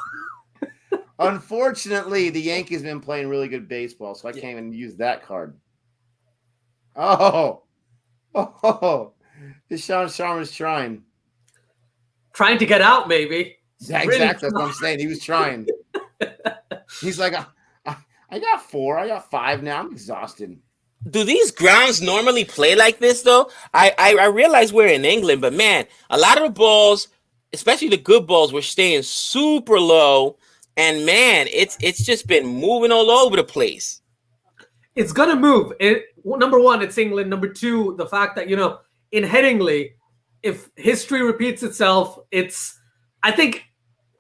[SPEAKER 1] Unfortunately, the Yankees have been playing really good baseball, so I can't even use that card. Oh. Sean Sharma's trying.
[SPEAKER 3] Trying to get out, maybe.
[SPEAKER 1] Yeah, exactly. That's what I'm saying. He was trying. He's like, I got 4. I got 5 now. I'm exhausted.
[SPEAKER 2] Do these grounds normally play like this, though? I realize we're in England, but, man, a lot of the balls, especially the good balls, were staying super low. And, man, it's just been moving all over the place.
[SPEAKER 3] It's going to move. Number one, it's England. Number two, the fact that, in Headingley, if history repeats itself, I think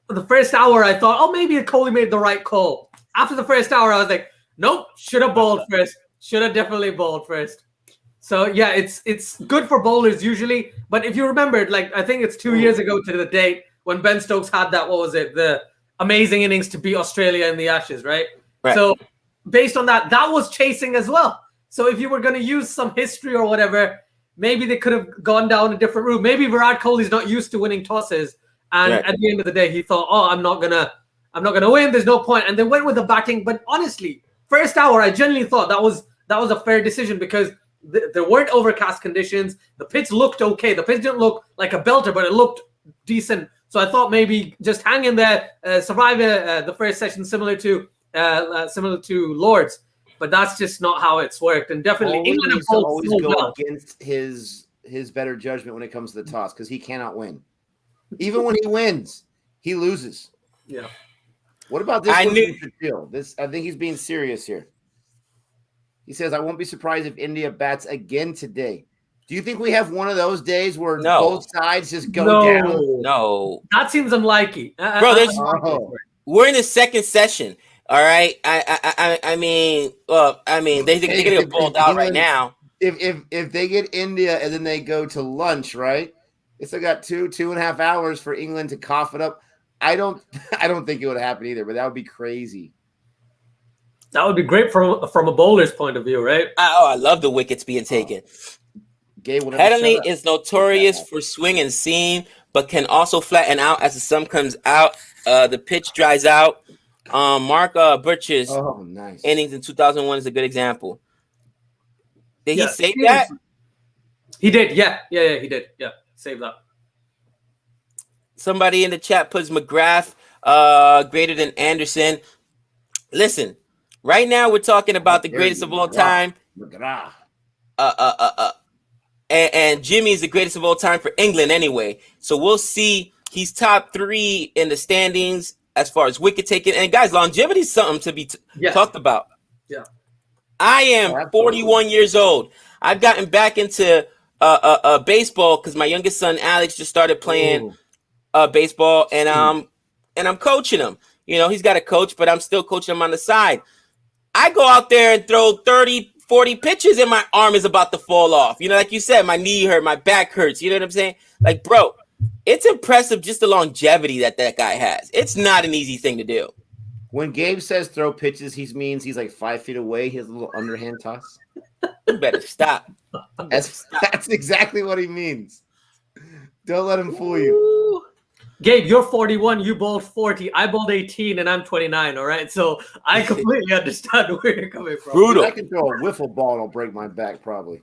[SPEAKER 3] the first hour I thought, maybe Kohli made the right call. After the first hour, I was like, nope, should have bowled first. Should have definitely bowled first. So, yeah, it's good for bowlers usually. But if you remember, I think it's 2 years ago to the date when Ben Stokes had that, the amazing innings to beat Australia in the Ashes, right? So, based on that was chasing as well. So, if you were going to use some history or whatever, maybe they could have gone down a different route. Maybe Virat Kohli's not used to winning tosses, and at the end of the day, he thought, "Oh, I'm not gonna win. There's no point." And they went with the batting. But honestly, first hour, I genuinely thought that was a fair decision because there weren't overcast conditions. The pitch looked okay. The pitch didn't look like a belter, but it looked decent. So I thought maybe just hang in there, survive the first session, similar to Lords. But that's just not how it's worked. And definitely England
[SPEAKER 1] needs to always go against his better judgment when it comes to the toss because he cannot win. Even when he wins, he loses.
[SPEAKER 3] Yeah.
[SPEAKER 1] What about this? I think he's being serious here. He says, "I won't be surprised if India bats again today." Do you think we have one of those days where both sides just go down?
[SPEAKER 2] No.
[SPEAKER 3] That seems unlikely.
[SPEAKER 2] Bro, we're in the second session. All right. I mean, they're gonna get bowled out right now.
[SPEAKER 1] If they get India and then they go to lunch, right? They still got 2.5 hours for England to cough it up. I don't think it would happen either, but that would be crazy.
[SPEAKER 3] That would be great from a bowler's point of view, right?
[SPEAKER 2] I love the wickets being taken. Headingley is notorious for swing and seam, but can also flatten out as the sun comes out. The pitch dries out. Mark Birch's innings in 2001 is a good example. Did he save that?
[SPEAKER 3] He did. Yeah, he did. Yeah, save that.
[SPEAKER 2] Somebody in the chat puts McGrath greater than Anderson. Listen, right now we're talking about the greatest of all time. And Jimmy's the greatest of all time for England anyway. So we'll see. He's top 3 in the standings as far as wicket taking. And guys, longevity is something to be talked about.
[SPEAKER 3] Yeah.
[SPEAKER 2] I am 41 years old. I've gotten back into baseball because my youngest son Alex just started playing baseball, and I'm coaching him. You know, he's got a coach, but I'm still coaching him on the side. I go out there and throw 30, 40 pitches and my arm is about to fall off. You know, like you said, my knee hurt, my back hurts. You know what I'm saying? Like, bro, it's impressive just the longevity that guy has. It's not an easy thing to do.
[SPEAKER 1] When Gabe says throw pitches, he means he's like 5 feet away. He has a little underhand toss.
[SPEAKER 2] You better stop.
[SPEAKER 1] That's exactly what he means. Don't let him fool you.
[SPEAKER 3] Gabe, you're 41, you bowled 40, I bowled 18, and I'm 29, all right? So I completely understand where you're coming from.
[SPEAKER 2] Brutal.
[SPEAKER 1] I can throw a wiffle ball and I'll break my back probably.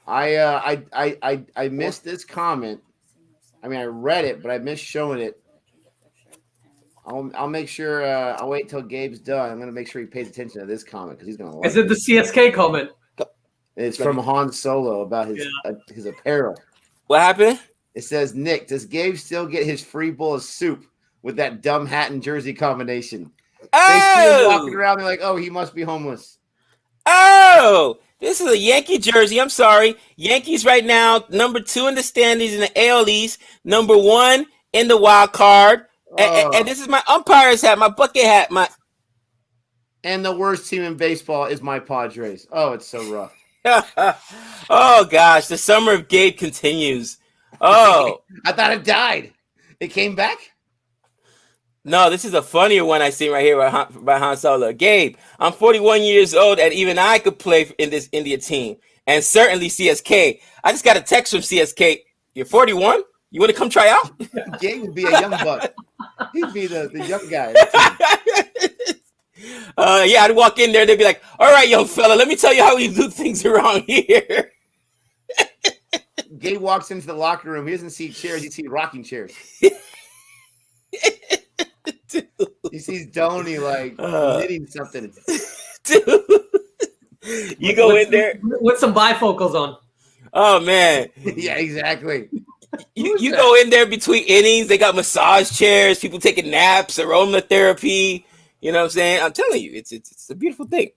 [SPEAKER 1] I missed this comment. I mean, I read it, but I missed showing it. I'll make sure, I'll wait till Gabe's done. I'm going to make sure he pays attention to this comment because he's going to like it.
[SPEAKER 3] Is it the CSK comment?
[SPEAKER 1] It's from Han Solo about his apparel.
[SPEAKER 2] What happened?
[SPEAKER 1] It says, Nick, does Gabe still get his free bowl of soup with that dumb hat and jersey combination? They see him walking around, they're like, oh, he must be homeless.
[SPEAKER 2] Oh, this is a Yankee jersey. I'm sorry. Yankees right now, number 2 in the standings in the AL East, number 1 in the wild card. And this is my umpire's hat, my bucket hat.
[SPEAKER 1] And the worst team in baseball is my Padres. Oh, it's so rough.
[SPEAKER 2] Oh, gosh. The summer of Gabe continues. Oh,
[SPEAKER 1] I thought it died. It came back?
[SPEAKER 2] No, this is a funnier one I see right here by Han Solo. Gabe, I'm 41 years old, and even I could play in this India team, and certainly CSK. I just got a text from CSK. You're 41? You want to come try out?
[SPEAKER 1] Gabe would be a young buck. He'd be the young guy.
[SPEAKER 2] Yeah, I'd walk in there. They'd be like, all right, young fella, let me tell you how we do things around here.
[SPEAKER 1] Gabe walks into the locker room. He doesn't see chairs. He sees rocking chairs. He sees Dhoni like knitting something.
[SPEAKER 2] Dude. You go in there
[SPEAKER 3] with some bifocals on.
[SPEAKER 2] Oh, man.
[SPEAKER 1] Yeah, exactly.
[SPEAKER 2] You go in there between innings. They got massage chairs, people taking naps, aromatherapy. You know what I'm saying? I'm telling you, it's a beautiful thing.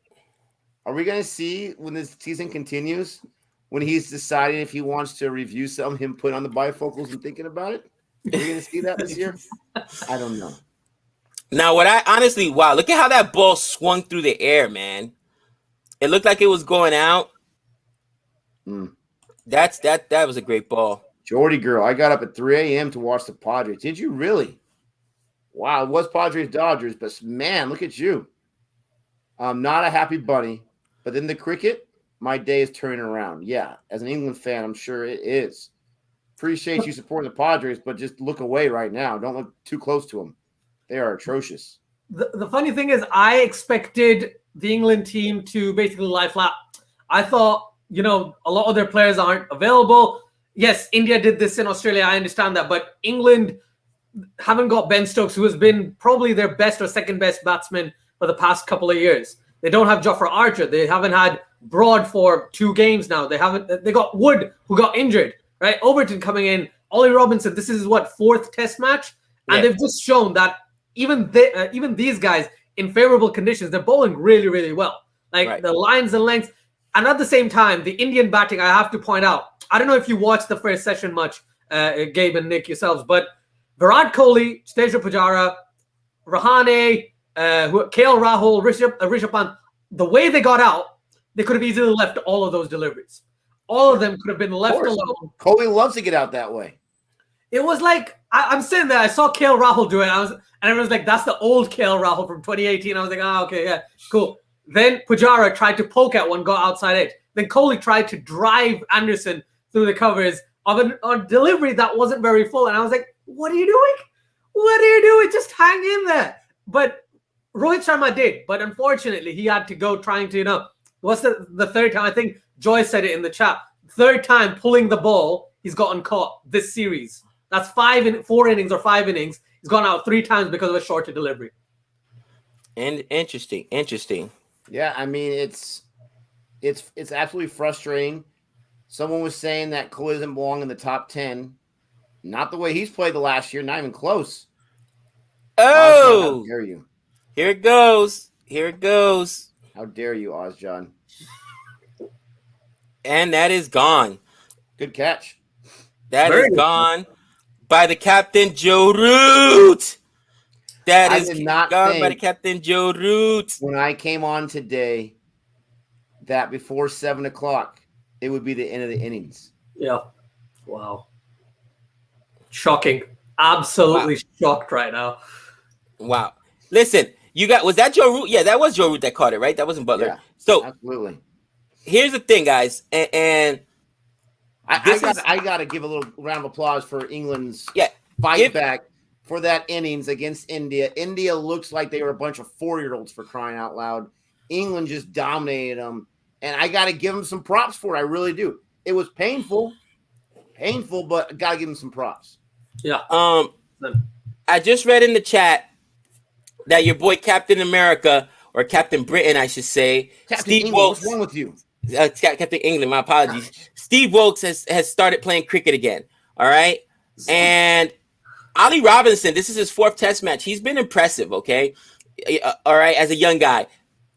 [SPEAKER 1] Are we going to see when this season continues, when he's decided if he wants to review some, him put on the bifocals and thinking about it? Are we going to see that this year? I don't know.
[SPEAKER 2] Now, wow, look at how that ball swung through the air, man. It looked like it was going out. That was a great ball.
[SPEAKER 1] Jordy girl, I got up at 3 a.m. to watch the Padres. Did you really? Wow, it was Padres Dodgers, but man, look at you. Not a happy bunny. But then the cricket, my day is turning around. Yeah, as an England fan, I'm sure it is. Appreciate you supporting the Padres, but just look away right now. Don't look too close to them. They are atrocious.
[SPEAKER 3] The funny thing is, I expected the England team to basically lie flat. I thought, a lot of their players aren't available. Yes, India did this in Australia. I understand that. But England haven't got Ben Stokes, who has been probably their best or second best batsman for the past couple of years. They don't have Jofra Archer. They haven't had Broad for 2 games now. They got Wood, who got injured, right? Overton coming in. Ollie Robinson, this is what, 4th test match? And they've just shown that even these guys in favorable conditions, they're bowling really, really well. Like the lines and lengths. And at the same time, the Indian batting, I have to point out, I don't know if you watched the first session much, Gabe and Nick yourselves, but Virat Kohli, Teja Pujara, Rahane, KL Rahul, Rishabh Pant, the way they got out, they could have easily left all of those deliveries. All of them could have been left alone.
[SPEAKER 1] Kohli loves to get out that way.
[SPEAKER 3] It was like, I'm sitting there, I saw KL Rahul do it, and everyone's like, that's the old KL Rahul from 2018. I was like, okay, yeah, cool. Then Pujara tried to poke at one, got outside edge. Then Kohli tried to drive Anderson through the covers of a delivery that wasn't very full. And I was like, what are you doing? What are you doing? Just hang in there. But Rohit Sharma did. But unfortunately, he had to go trying to, what's the third time? I think Joy said it in the chat. Third time pulling the ball, he's gotten caught this series. That's 4 innings or 5 innings. He's gone out 3 times because of a shorter delivery.
[SPEAKER 2] And interesting.
[SPEAKER 1] Yeah, I mean, it's absolutely frustrating. Someone was saying that Kohli doesn't belong in the top 10. Not the way he's played the last year, not even close.
[SPEAKER 2] Oh!
[SPEAKER 1] How dare you?
[SPEAKER 2] Here it goes.
[SPEAKER 1] How dare you, Asjad?
[SPEAKER 2] And that is gone.
[SPEAKER 1] Good catch.
[SPEAKER 2] That is gone by the captain, Joe Root. That is gone by the captain, Joe Root.
[SPEAKER 1] When I came on today, that before 7 o'clock, it would be the end of the innings.
[SPEAKER 3] Yeah. Wow. Shocking. Absolutely shocked right now.
[SPEAKER 2] Wow. Listen, was that Joe Root? Yeah, that was Joe Root that caught it, right? That wasn't Butler.
[SPEAKER 1] Yeah,
[SPEAKER 2] so
[SPEAKER 1] absolutely.
[SPEAKER 2] Here's the thing, guys, and
[SPEAKER 1] I got to give a little round of applause for England's fight back for that innings against India. India looks like they were a bunch of 4-year-olds for crying out loud. England just dominated them, and I got to give them some props for it. I really do. It was painful, but I got to give them some props.
[SPEAKER 3] Yeah.
[SPEAKER 2] I just read in the chat that your boy Captain America, or Captain Britain, I should say,
[SPEAKER 1] Captain
[SPEAKER 2] Steve
[SPEAKER 1] England,
[SPEAKER 2] Wilkes,
[SPEAKER 1] what's wrong with you?
[SPEAKER 2] Captain England, my apologies. Steve Wilkes has started playing cricket again. All right. And Ollie Robinson, this is his 4th test match. He's been impressive, okay? All right, as a young guy.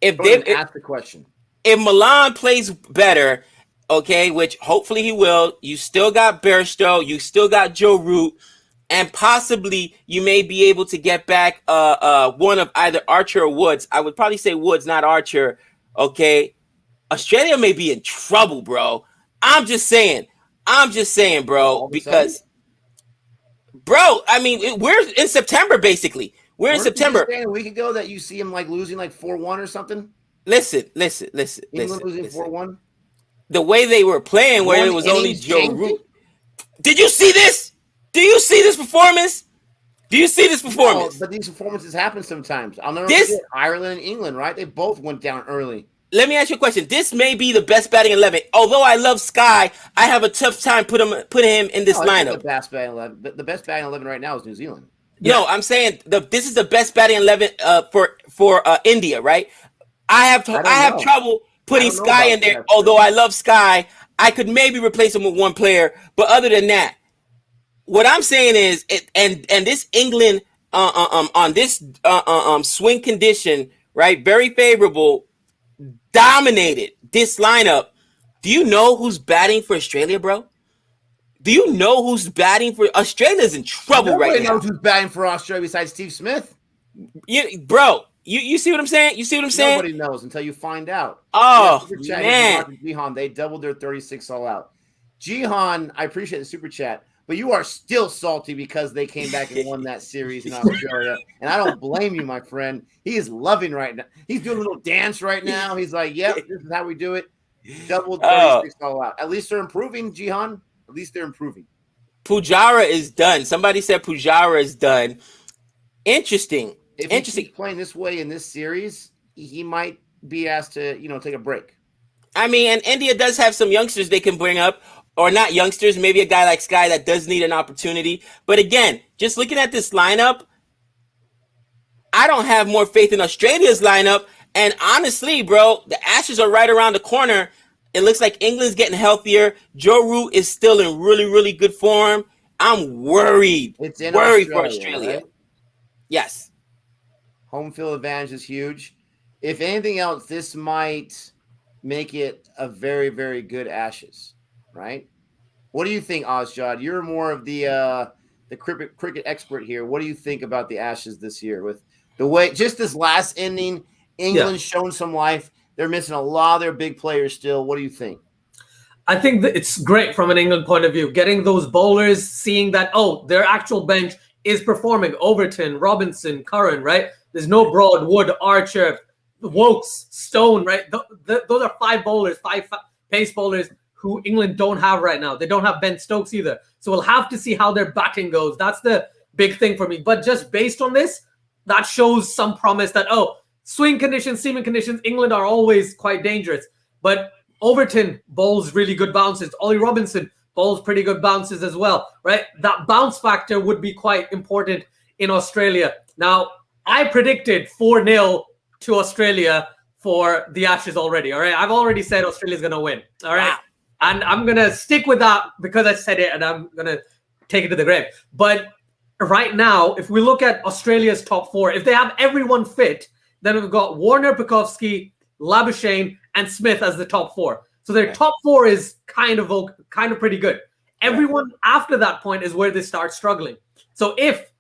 [SPEAKER 1] Ask the question.
[SPEAKER 2] If Milan plays better, okay, which hopefully he will, you still got Bairstow, you still got Joe Root, and possibly you may be able to get back one of either Archer or Woods. I would probably say Woods, not Archer, okay? Australia may be in trouble, bro. I'm just saying, bro, because, bro, I mean, we're in September, basically. We're in September.
[SPEAKER 1] A week ago that you see him like losing like 4-1 or something?
[SPEAKER 2] Listen.
[SPEAKER 1] England losing 4-1?
[SPEAKER 2] The way they were playing, where it was only Joe Root. Did you see this? Do you see this performance? No,
[SPEAKER 1] but these performances happen sometimes. I'll never forget Ireland and England, right? They both went down early.
[SPEAKER 2] Let me ask you a question. This may be the best batting 11. Although I love Sky, I have a tough time putting him in this lineup.
[SPEAKER 1] The best batting 11. The best batting 11 right now is New Zealand.
[SPEAKER 2] No, I'm saying this is the best batting 11 for India, right? I have trouble putting Sky in there. Although I love Sky, I could maybe replace him with one player. But other than that, what I'm saying is, and this England on this swing condition, right? Very favorable. Dominated this lineup. Do you know who's batting for Australia, bro? Do you know who's batting for Australia's in trouble right now?
[SPEAKER 1] Nobody knows who's batting for Australia besides Steve Smith.
[SPEAKER 2] Bro, you see what I'm saying?
[SPEAKER 1] Nobody knows until you find out.
[SPEAKER 2] Oh, man.
[SPEAKER 1] Jihan, they doubled their 36 all out. Jihan, I appreciate the super chat, but you are still salty because they came back and won that series in Australia. And I don't blame you, my friend. He is loving right now. He's doing a little dance right now. He's like, yep, this is how we do it. double 36 all out. At least they're improving, Jihan. At least they're improving.
[SPEAKER 2] Pujara is done. Somebody said Pujara is done. Interesting.
[SPEAKER 1] If he keeps playing this way in this series, he might be asked to, take a break.
[SPEAKER 2] I mean, and India does have some youngsters they can bring up, or not youngsters, maybe a guy like Sky that does need an opportunity. But again, just looking at this lineup, I don't have more faith in Australia's lineup. And honestly, bro, the Ashes are right around the corner. It looks like England's getting healthier. Joe Root is still in really, really good form. I'm worried.
[SPEAKER 1] It's in
[SPEAKER 2] worried for Australia. Right? Yes.
[SPEAKER 1] Home field advantage is huge. If anything else, this might make it a very, very good Ashes, right? What do you think, Asjad? You're more of the cricket expert here. What do you think about the Ashes this year? With the way just this last inning, England's shown some life. They're missing a lot of their big players still. What do you think?
[SPEAKER 3] I think that it's great from an England point of view, getting those bowlers, seeing that, their actual bench is performing. Overton, Robinson, Curran, right? There's no Broad, Wood, Archer, Wokes, Stone, right? Those are five pace bowlers who England don't have right now. They don't have Ben Stokes either. So we'll have to see how their batting goes. That's the big thing for me. But just based on this, that shows some promise that, swing conditions, seaming conditions, England are always quite dangerous. But Overton bowls really good bounces. Ollie Robinson bowls pretty good bounces as well, right? That bounce factor would be quite important in Australia. Now, I predicted 4-0 to Australia for the Ashes already, all right? I've already said Australia's going to win, all right? Wow. And I'm going to stick with that because I said it, and I'm going to take it to the grave. But right now, if we look at Australia's top four, if they have everyone fit, then we've got Warner, Pucovski, Labuschagne, and Smith as the top four. So their top four is kind of pretty good. Everyone after that point is where they start struggling. So if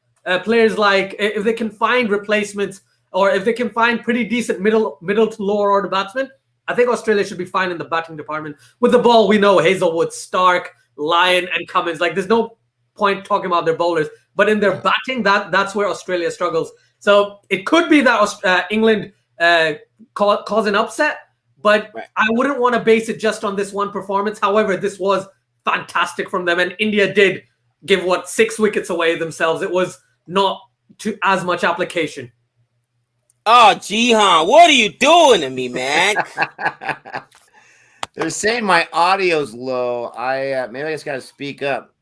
[SPEAKER 3] players if they can find replacements, or if they can find pretty decent middle to lower order batsmen, I think Australia should be fine in the batting department. With the ball, we know Hazelwood, Stark, Lyon, and Cummins. There's no point talking about their bowlers, but in their batting, that's where Australia struggles. So it could be that England cause an upset, but I wouldn't want to base it just on this one performance. However, this was fantastic from them, and India did give 6 wickets away themselves. It was not as much application.
[SPEAKER 2] Oh, Jihan, what are you doing to me, man?
[SPEAKER 1] They're saying my audio's low. Maybe I just got to speak up.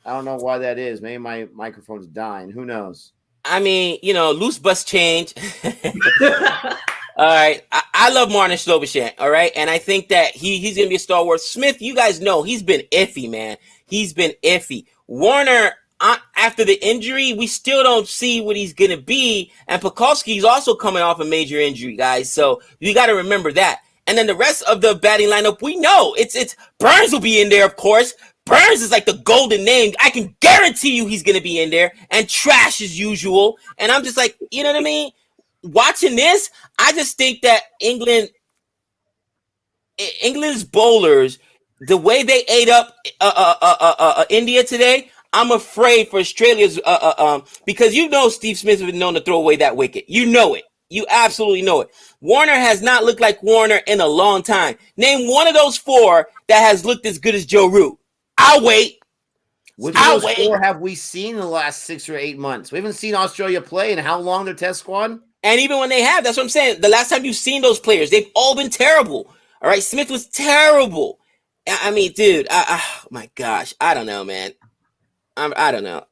[SPEAKER 1] I don't know why that is. Maybe my microphone's dying. Who knows?
[SPEAKER 2] I mean, loose bus change. All right. I love Martin Sloboshan, all right? And I think that he's going to be a stalwart. Smith, you guys know, he's been iffy, man. He's been iffy. Warner, after the injury, we still don't see what he's going to be. And Pucovski's also coming off a major injury, guys. So you got to remember that. And then the rest of the batting lineup, we know. It's Burns will be in there, of course. Burns is like the golden name. I can guarantee you he's going to be in there. And trash as usual. And I'm just like, you know what I mean? Watching this, I just think that England's bowlers, the way they ate up India today, I'm afraid for Australia's because Steve Smith has been known to throw away that wicket. You know it. You absolutely know it. Warner has not looked like Warner in a long time. Name one of those four that has looked as good as Joe Root. I'll wait.
[SPEAKER 1] Which of those four have we seen in the last 6 or 8 months? We haven't seen Australia play in how long their test squad?
[SPEAKER 2] And even when they have, that's what I'm saying. The last time you've seen those players, they've all been terrible. All right, Smith was terrible. I mean, dude, oh my gosh, I don't know, man. I don't know.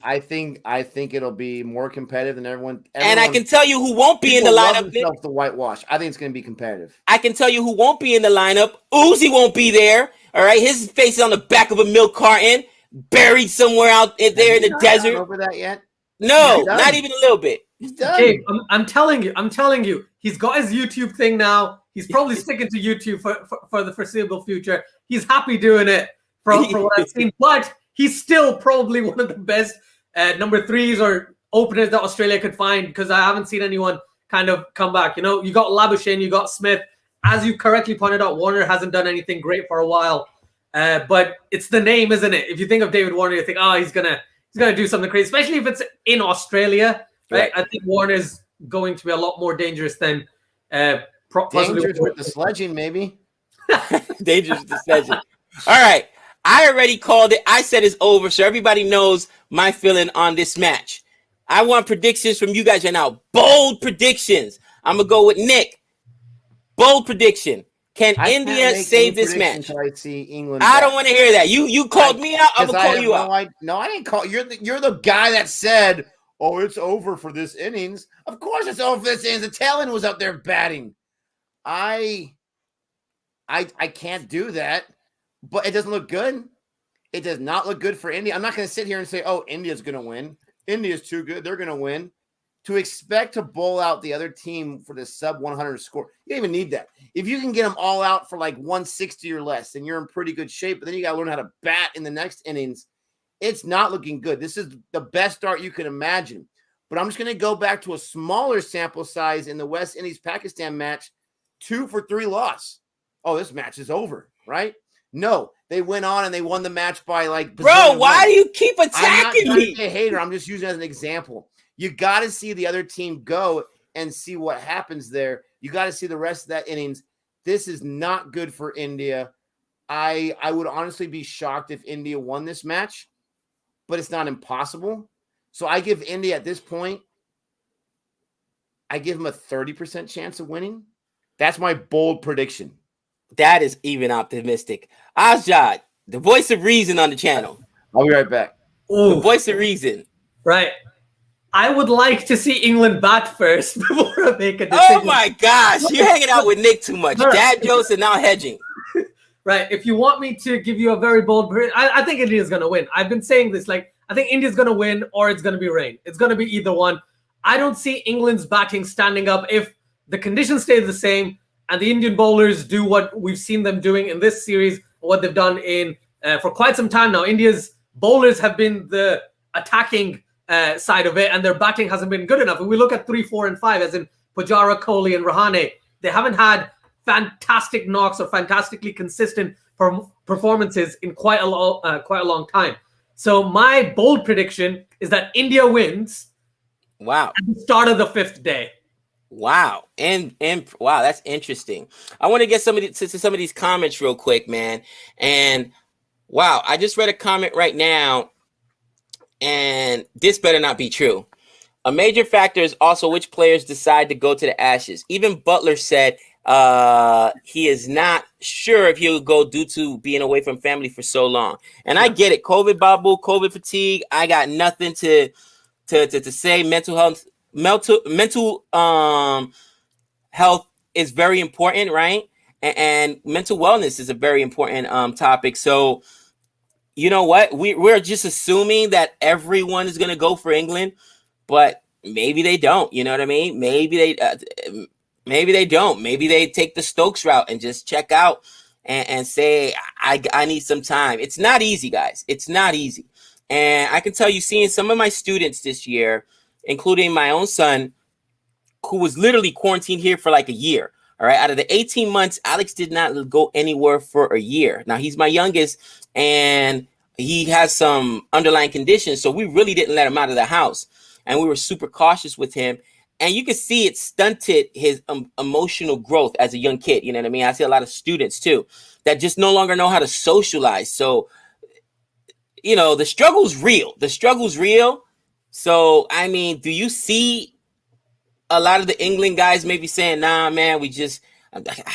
[SPEAKER 1] I think it'll be more competitive than everyone.
[SPEAKER 2] And I can tell you who won't be in the lineup.
[SPEAKER 1] The whitewash. I think it's going to be competitive.
[SPEAKER 2] I can tell you who won't be in the lineup. Uzi won't be there. All right, his face is on the back of a milk carton, buried somewhere out there in the desert.
[SPEAKER 1] Over that yet?
[SPEAKER 2] No, not even a little bit.
[SPEAKER 1] He's done.
[SPEAKER 3] Gabe, I'm telling you, he's got his YouTube thing now. He's probably sticking to YouTube for the foreseeable future. He's happy doing it for what I've seen, but he's still probably one of the best number threes or openers that Australia could find, because I haven't seen anyone kind of come back. You got Labuschagne, you got Smith. As you correctly pointed out, Warner hasn't done anything great for a while, but it's the name, isn't it? If you think of David Warner, you think, he's gonna do something crazy, especially if it's in Australia, right? I think Warner's going to be a lot more dangerous than
[SPEAKER 1] dangerous with the sledging, maybe.
[SPEAKER 2] Dangerous decision. All right. I already called it. I said it's over, so everybody knows my feeling on this match. I want predictions from you guys right now. Bold predictions. I'm going to go with Nick. Bold prediction. Can India save this match?
[SPEAKER 1] I see England.
[SPEAKER 2] I don't want to hear that. You called me out. I'm going to call you out.
[SPEAKER 1] No, I didn't call. You're the guy that said, oh, it's over for this innings. Of course it's over for this innings. The tail end was up there batting. I can't do that, but it doesn't look good. It does not look good for India. I'm not going to sit here and say, oh, India's going to win. India's too good. They're going to win. To expect to bowl out the other team for the sub 100 score, you don't even need that. If you can get them all out for like 160 or less, then you're in pretty good shape. But then you got to learn how to bat in the next innings. It's not looking good. This is the best start you can imagine. But I'm just going to go back to a smaller sample size in the West Indies-Pakistan match, 2-for-3 loss. Oh, this match is over, right? No, they went on and they won the match by like.
[SPEAKER 2] Bro, why do you keep attacking me?
[SPEAKER 1] I'm not trying to be a hater. I'm just using it as an example. You got to see the other team go and see what happens there. You got to see the rest of that innings. This is not good for India. I would honestly be shocked if India won this match, but it's not impossible. So I give India at this point, I give them a 30% chance of winning. That's my bold prediction.
[SPEAKER 2] That is even optimistic. Asjad, the voice of reason on the channel.
[SPEAKER 1] I'll be right back.
[SPEAKER 2] Ooh. The voice of reason.
[SPEAKER 3] Right. I would like to see England bat first before I make a decision.
[SPEAKER 2] Oh my gosh, you're hanging out with Nick too much. Dad jokes and now hedging.
[SPEAKER 3] Right. If you want me to give you a very bold prediction, I think India's going to win. I've been saying this, like, I think India's going to win or it's going to be rain. It's going to be either one. I don't see England's batting standing up if the conditions stay the same and the Indian bowlers do what we've seen them doing in this series, what they've done in for quite some time now. India's bowlers have been the attacking side of it, and their batting hasn't been good enough. If we look at 3, 4, and 5, as in Pujara, Kohli, and Rahane, they haven't had fantastic knocks or fantastically consistent performances in quite a long time. So my bold prediction is that India wins.
[SPEAKER 2] Wow!
[SPEAKER 3] At the start of the 5th day.
[SPEAKER 2] Wow, and wow, that's interesting. I want to get some of these comments real quick, man. And wow, I just read a comment right now. And this better not be true. A major factor is also which players decide to go to the Ashes. Even Butler said he is not sure if he'll go due to being away from family for so long. And I get it. COVID bubble, COVID fatigue. I got nothing to say. Mental health is very important, right? And mental wellness is a very important topic. So you know what? We're just assuming that everyone is going to go for England, but maybe they don't. You know what I mean? Maybe they don't. Maybe they take the Stokes route and just check out and say, I need some time. It's not easy, guys. It's not easy. And I can tell you, seeing some of my students this year, including my own son, who was literally quarantined here for like a year. All right. Out of the 18 months, Alex did not go anywhere for a year. Now, he's my youngest and he has some underlying conditions. So we really didn't let him out of the house. And we were super cautious with him. And you can see it stunted his emotional growth as a young kid. You know what I mean? I see a lot of students, too, that just no longer know how to socialize. So, you know, the struggle's real. The struggle's real. So, I mean, do you see a lot of the England guys maybe saying, nah, man,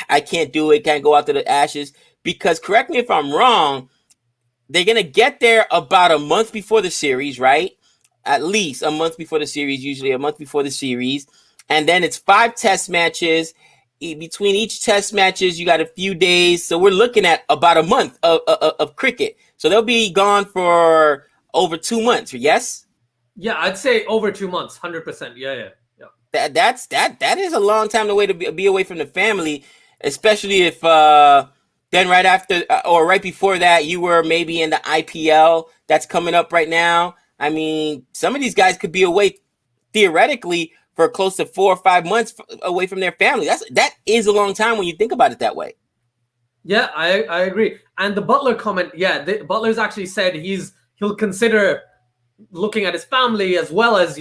[SPEAKER 2] I can't do it, can't go out to the Ashes? Because correct me if I'm wrong, they're going to get there about a month before the series, right? At least a month before the series, usually a month before the series. And then it's 5 test matches. Between each test matches, you got a few days. So we're looking at about a month of cricket. So they'll be gone for over 2 months, yes?
[SPEAKER 3] Yeah, I'd say over 2 months, 100%. Yeah.
[SPEAKER 2] That is a long time to wait to be away from the family, especially if then right after or right before that you were maybe in the IPL that's coming up right now. I mean, some of these guys could be away theoretically for close to 4 or 5 months away from their family. That is a long time when you think about it that way.
[SPEAKER 3] Yeah, I agree. And the Butler comment, Butler's actually said he'll consider looking at his family as well as,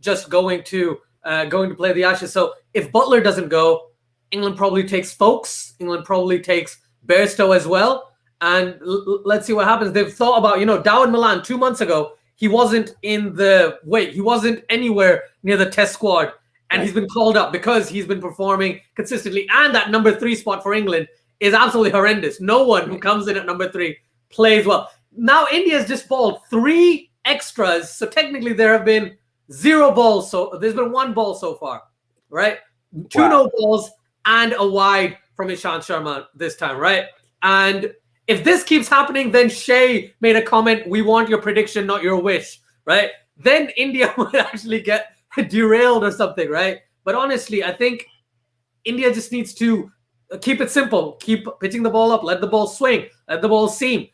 [SPEAKER 3] just going to play the Ashes. So if Butler doesn't go, England probably takes Stokes. England probably takes Bairstow as well. And let's see what happens. They've thought about, Darwin Milan 2 months ago. He wasn't he wasn't anywhere near the test squad. And he's been called up because he's been performing consistently. And that number 3 spot for England is absolutely horrendous. No one who comes in at number 3 plays well. Now India's just balled 3 extras. So technically there have been 0 balls. So there's been 1 ball so far, right? 2 no balls and a wide from Ishant Sharma this time, right? And if this keeps happening, then Shea made a comment, we want your prediction, not your wish, right? Then India might actually get derailed or something, right? But honestly, I think India just needs to keep it simple. Keep pitching the ball up, let the ball swing, let the ball seam.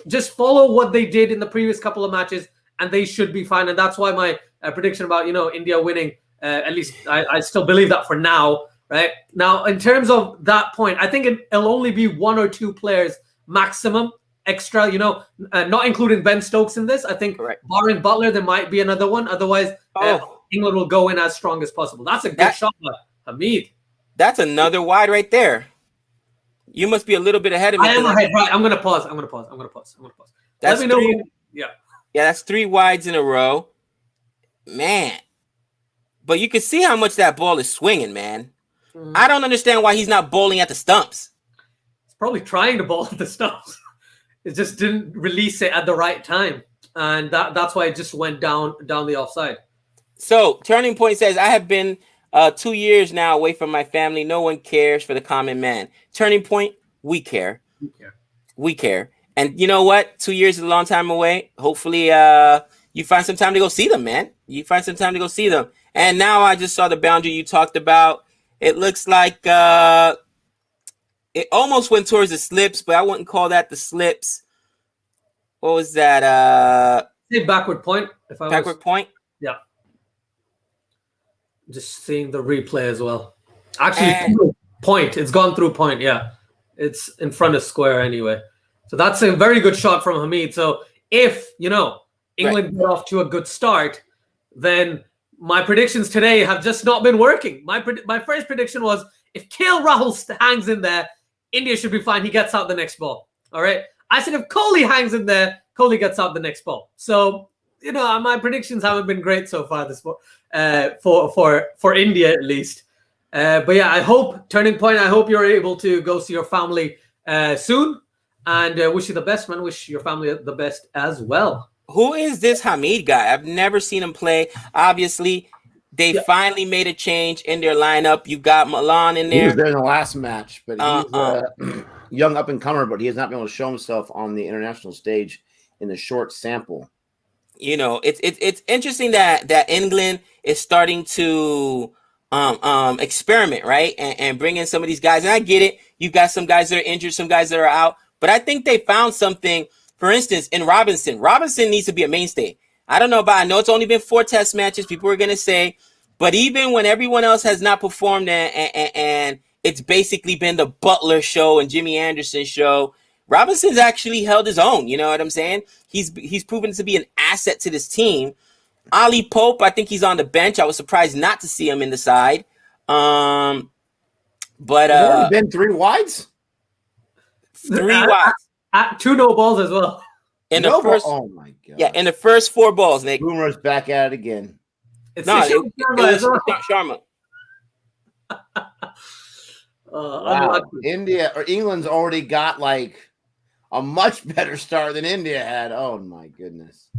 [SPEAKER 3] Just follow what they did in the previous couple of matches, and they should be fine. And that's why my prediction about, India winning, at least I still believe that for now, right? Now, in terms of that point, I think it'll only be 1 or 2 players maximum extra, not including Ben Stokes in this. I think barring Butler, there might be another one. Otherwise, England will go in as strong as possible. That's a good shot, Hamid.
[SPEAKER 2] That's another wide right there. You must be a little bit ahead of me.
[SPEAKER 3] I am ahead. Right. I'm going to pause.
[SPEAKER 2] That's
[SPEAKER 3] Let me know. Yeah,
[SPEAKER 2] that's 3 wides in a row. Man. But you can see how much that ball is swinging, man. I don't understand why he's not bowling at the stumps.
[SPEAKER 3] He's probably trying to bowl at the stumps. It just didn't release it at the right time. And that's why it just went down the offside. So
[SPEAKER 2] Turning Point says, I have been 2 years now away from my family. No one cares for the common man. Turning Point, we care. We care. And you know what? 2 years is a long time away. Hopefully you find some time to go see them, man. And now I just saw the boundary you talked about. It looks like it almost went towards the slips, but I wouldn't call that the slips. What was that?
[SPEAKER 3] Say backward point.
[SPEAKER 2] Backward point?
[SPEAKER 3] Yeah. Just seeing the replay as well. Actually, point. It's gone through point, yeah. It's in front of square anyway. So that's a very good shot from Hamid. So if, England get off to a good start, then my predictions today have just not been working. My first prediction was if KL Rahul hangs in there, India should be fine. He gets out the next ball. All right. I said if Kohli hangs in there, Kohli gets out the next ball. So, my predictions haven't been great so far this for India at least. But yeah, I hope Turning Point. I hope you're able to go see your family soon, and wish you the best, man. Wish your family the best as well.
[SPEAKER 2] Who is this Hamid guy? I've never seen him play. Obviously, they finally made a change in their lineup. You got Milan in there.
[SPEAKER 1] He was there in the last match, but he's a young up-and-comer, but he has not been able to show himself on the international stage in the short sample.
[SPEAKER 2] It's interesting that England is starting to experiment, right? And bring in some of these guys. And I get it. You've got some guys that are injured, some guys that are out. But I think they found something. For instance, in Robinson. Robinson needs to be a mainstay. I know it's only been 4 test matches, people are going to say. But even when everyone else has not performed and it's basically been the Butler show and Jimmy Anderson show, Robinson's actually held his own. You know what I'm saying? He's proven to be an asset to this team. Ali Pope, I think he's on the bench. I was surprised not to see him in the side. But
[SPEAKER 1] there's only been 3 wides.
[SPEAKER 2] 3 wides.
[SPEAKER 3] 2 no balls as well.
[SPEAKER 2] In the first,
[SPEAKER 1] oh my god!
[SPEAKER 2] Yeah, in the first 4 balls, Nick.
[SPEAKER 1] Boomer's back at it again.
[SPEAKER 2] It was Sharma.
[SPEAKER 1] Wow. England's already got like a much better start than India had. Oh my goodness!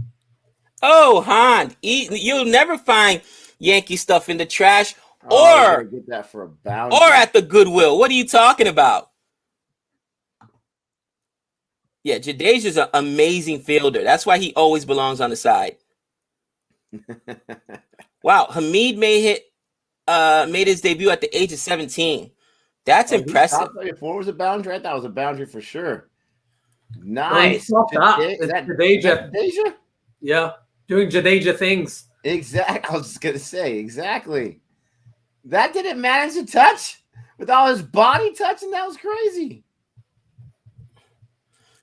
[SPEAKER 2] Oh, Han, you'll never find Yankee stuff in the trash
[SPEAKER 1] or get that for a bounty
[SPEAKER 2] or at the Goodwill. What are you talking about? Yeah, Jadeja's an amazing fielder. That's why he always belongs on the side. Wow, Hamid made his debut at the age of 17. That's impressive.
[SPEAKER 1] Before was a boundary. I thought it was a boundary for sure. Nice.
[SPEAKER 3] Jadeja. Yeah, doing Jadeja things.
[SPEAKER 1] Exactly. I was just gonna say exactly. That didn't manage to touch with all his body touching. That was crazy.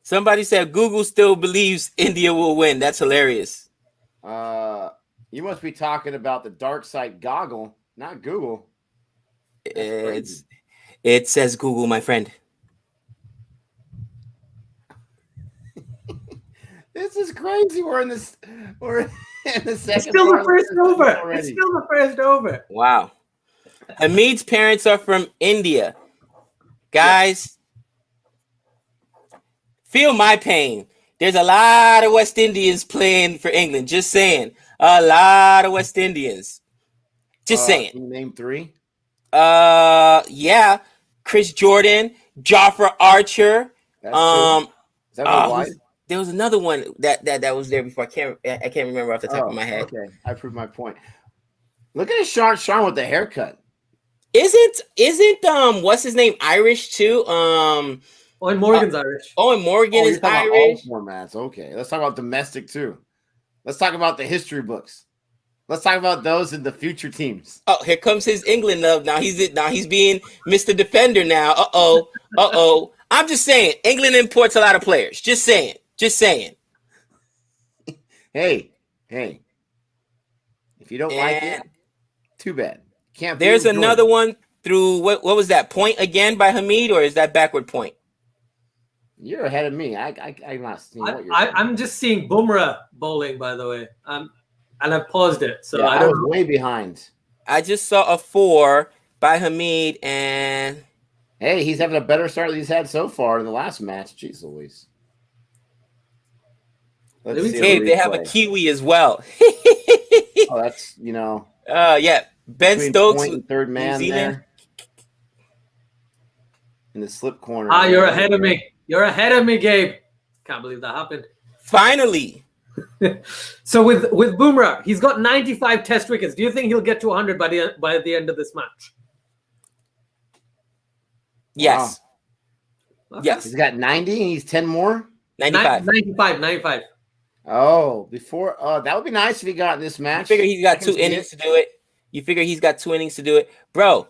[SPEAKER 2] Somebody said Google still believes India will win. That's hilarious.
[SPEAKER 1] You must be talking about the dark side goggle, not Google.
[SPEAKER 2] It says Google, my friend.
[SPEAKER 1] This is crazy. We're in the second.
[SPEAKER 3] It's still the first over.
[SPEAKER 1] Already.
[SPEAKER 3] It's still the first over.
[SPEAKER 2] Wow. Hamid's parents are from India. Guys, feel my pain. There's a lot of West Indians playing for England. Just saying. A lot of West Indians. Just saying.
[SPEAKER 1] Can you name 3?
[SPEAKER 2] Yeah. Chris Jordan, Jofra Archer.
[SPEAKER 1] That's is that White?
[SPEAKER 2] There was another one that was there before. I can't remember off the top of my head.
[SPEAKER 1] Okay, I proved my point. Look at Sean with the haircut.
[SPEAKER 2] Isn't what's his name Irish too?
[SPEAKER 3] Owen Morgan's Irish.
[SPEAKER 2] Owen Morgan is Irish.
[SPEAKER 1] All formats. Okay, let's talk about domestic too. Let's talk about the history books. Let's talk about those in the future teams.
[SPEAKER 2] Oh, here comes his England love. Now he's being Mr. Defender now. Uh-oh. I'm just saying, England imports a lot of players. Just saying.
[SPEAKER 1] Hey. If you don't like it, too bad. Can't.
[SPEAKER 2] There's another one through what was that point again by Hamid, or is that backward point?
[SPEAKER 1] You're ahead of me. I'm not seeing what you're
[SPEAKER 3] I'm just seeing Bumrah bowling, by the way. And I've paused it. So
[SPEAKER 1] yeah, I was way behind.
[SPEAKER 2] I just saw a 4 by Hamid, and
[SPEAKER 1] hey, he's having a better start than he's had so far in the last match. Jeez Louise.
[SPEAKER 2] Hey, they have a Kiwi as well.
[SPEAKER 1] Oh, that's
[SPEAKER 2] yeah. Ben Stokes,
[SPEAKER 1] third man there in the slip corner.
[SPEAKER 3] You're ahead of me. You're ahead of me, Gabe. Can't believe that happened.
[SPEAKER 2] Finally.
[SPEAKER 3] So with Bumrah, he's got 95 test wickets. Do you think he'll get to 100 by the end of this match?
[SPEAKER 2] Yes.
[SPEAKER 1] Wow.
[SPEAKER 2] Okay. Yes.
[SPEAKER 1] He's got 90 and he's 10 more?
[SPEAKER 2] 95.
[SPEAKER 1] Oh, before that would be nice if he got in this match.
[SPEAKER 2] You figure he's got 2 innings to do it. Bro,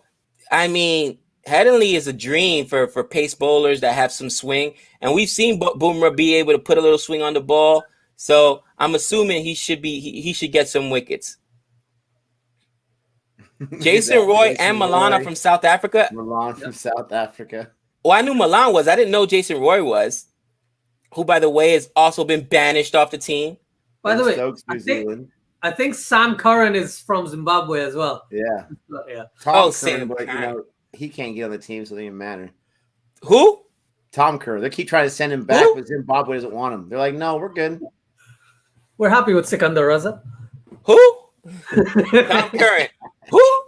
[SPEAKER 2] I mean, Headingley is a dream for pace bowlers that have some swing. And we've seen Bumrah be able to put a little swing on the ball. So I'm assuming he should get some wickets. Jason Roy and Milan from South Africa.
[SPEAKER 1] Milan from South Africa.
[SPEAKER 2] Well, I knew Milan was. I didn't know Jason Roy was. Who, by the way, has also been banished off the team.
[SPEAKER 3] By the way, I think Sam Curran is from Zimbabwe as well.
[SPEAKER 1] Yeah.
[SPEAKER 2] Tom
[SPEAKER 1] Curran, but he can't get on the team, so it doesn't even matter.
[SPEAKER 2] Who?
[SPEAKER 1] Tom Curran. They keep trying to send him back, but Zimbabwe doesn't want him. They're like, no, we're good.
[SPEAKER 3] We're happy with Sikandar Raza.
[SPEAKER 2] Who? Tom Curran. Who?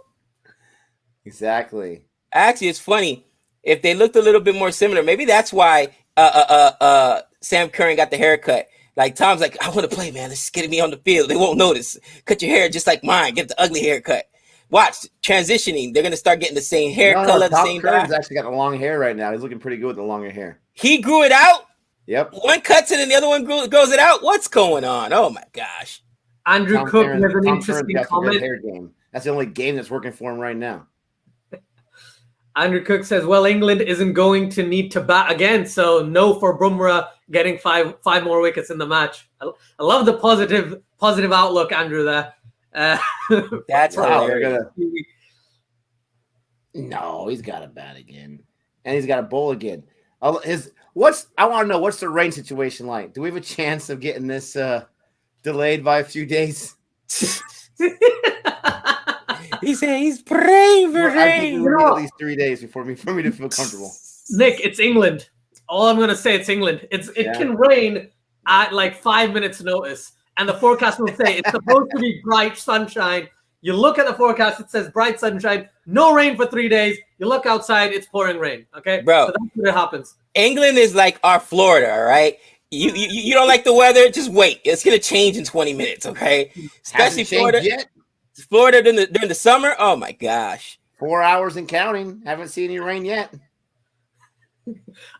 [SPEAKER 1] Exactly.
[SPEAKER 2] Actually, it's funny. If they looked a little bit more similar, maybe that's why Sam Curran got the haircut. Like, Tom's like, I want to play, man. Let's just get me on the field. They won't notice. Cut your hair just like mine. Get the ugly haircut. Watch, transitioning. They're going to start getting the same hair color, the same
[SPEAKER 1] Curran's actually got the long hair right now. He's looking pretty good with the longer hair.
[SPEAKER 2] He grew it out?
[SPEAKER 1] Yep.
[SPEAKER 2] One cuts it and the other one grows it out? What's going on? Oh, my gosh.
[SPEAKER 3] Andrew Cook has an interesting comment.
[SPEAKER 1] Hair game. That's the only game that's working for him right now.
[SPEAKER 3] Andrew Cook says, well, England isn't going to need to bat again, so no for Bumrah getting five more wickets in the match. I love the positive outlook, Andrew, there.
[SPEAKER 2] That's hilarious.
[SPEAKER 1] No, he's got to bat again. And he's got to bowl again. I want to know, what's the rain situation like? Do we have a chance of getting this delayed by a few days?
[SPEAKER 2] He said he's praying for rain.
[SPEAKER 1] At least 3 days for me to feel comfortable.
[SPEAKER 3] Nick, it's England. All I'm going to say, it's England. It can rain at like 5 minutes notice. And the forecast will say it's supposed to be bright sunshine. You look at the forecast, it says bright sunshine, no rain for 3 days. You look outside, it's pouring rain. Okay,
[SPEAKER 2] bro.
[SPEAKER 3] So that's what happens.
[SPEAKER 2] England is like our Florida, all right? You don't like the weather? Just wait. It's gonna change in 20 minutes, okay? Especially Florida. Florida during the summer. Oh my gosh.
[SPEAKER 1] 4 hours and counting. Haven't seen any rain yet.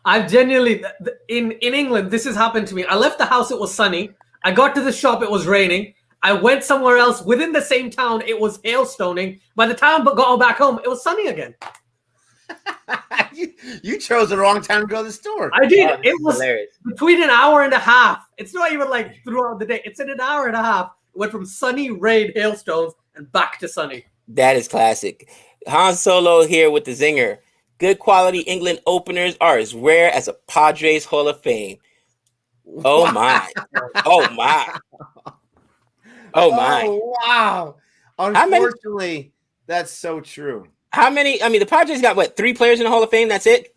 [SPEAKER 3] I've genuinely in England, this has happened to me. I left the house, it was sunny. I got to the shop, it was raining. I went somewhere else within the same town, it was hailstoning. By the time I got back home, it was sunny again.
[SPEAKER 1] you chose the wrong time to go to the store.
[SPEAKER 3] I did. It was hilarious. Between an hour and a half. It's not even like throughout the day. It's in an hour and a half. It went from sunny, rain, hailstones, and back to sunny.
[SPEAKER 2] That is classic. Han Solo here with the zinger. Good quality England openers are as rare as a Padres Hall of Fame. Oh my. Oh my. Oh my.
[SPEAKER 1] Oh, wow. Unfortunately, that's so true.
[SPEAKER 2] How many? I mean, the Padres got what, 3 players in the Hall of Fame? That's it.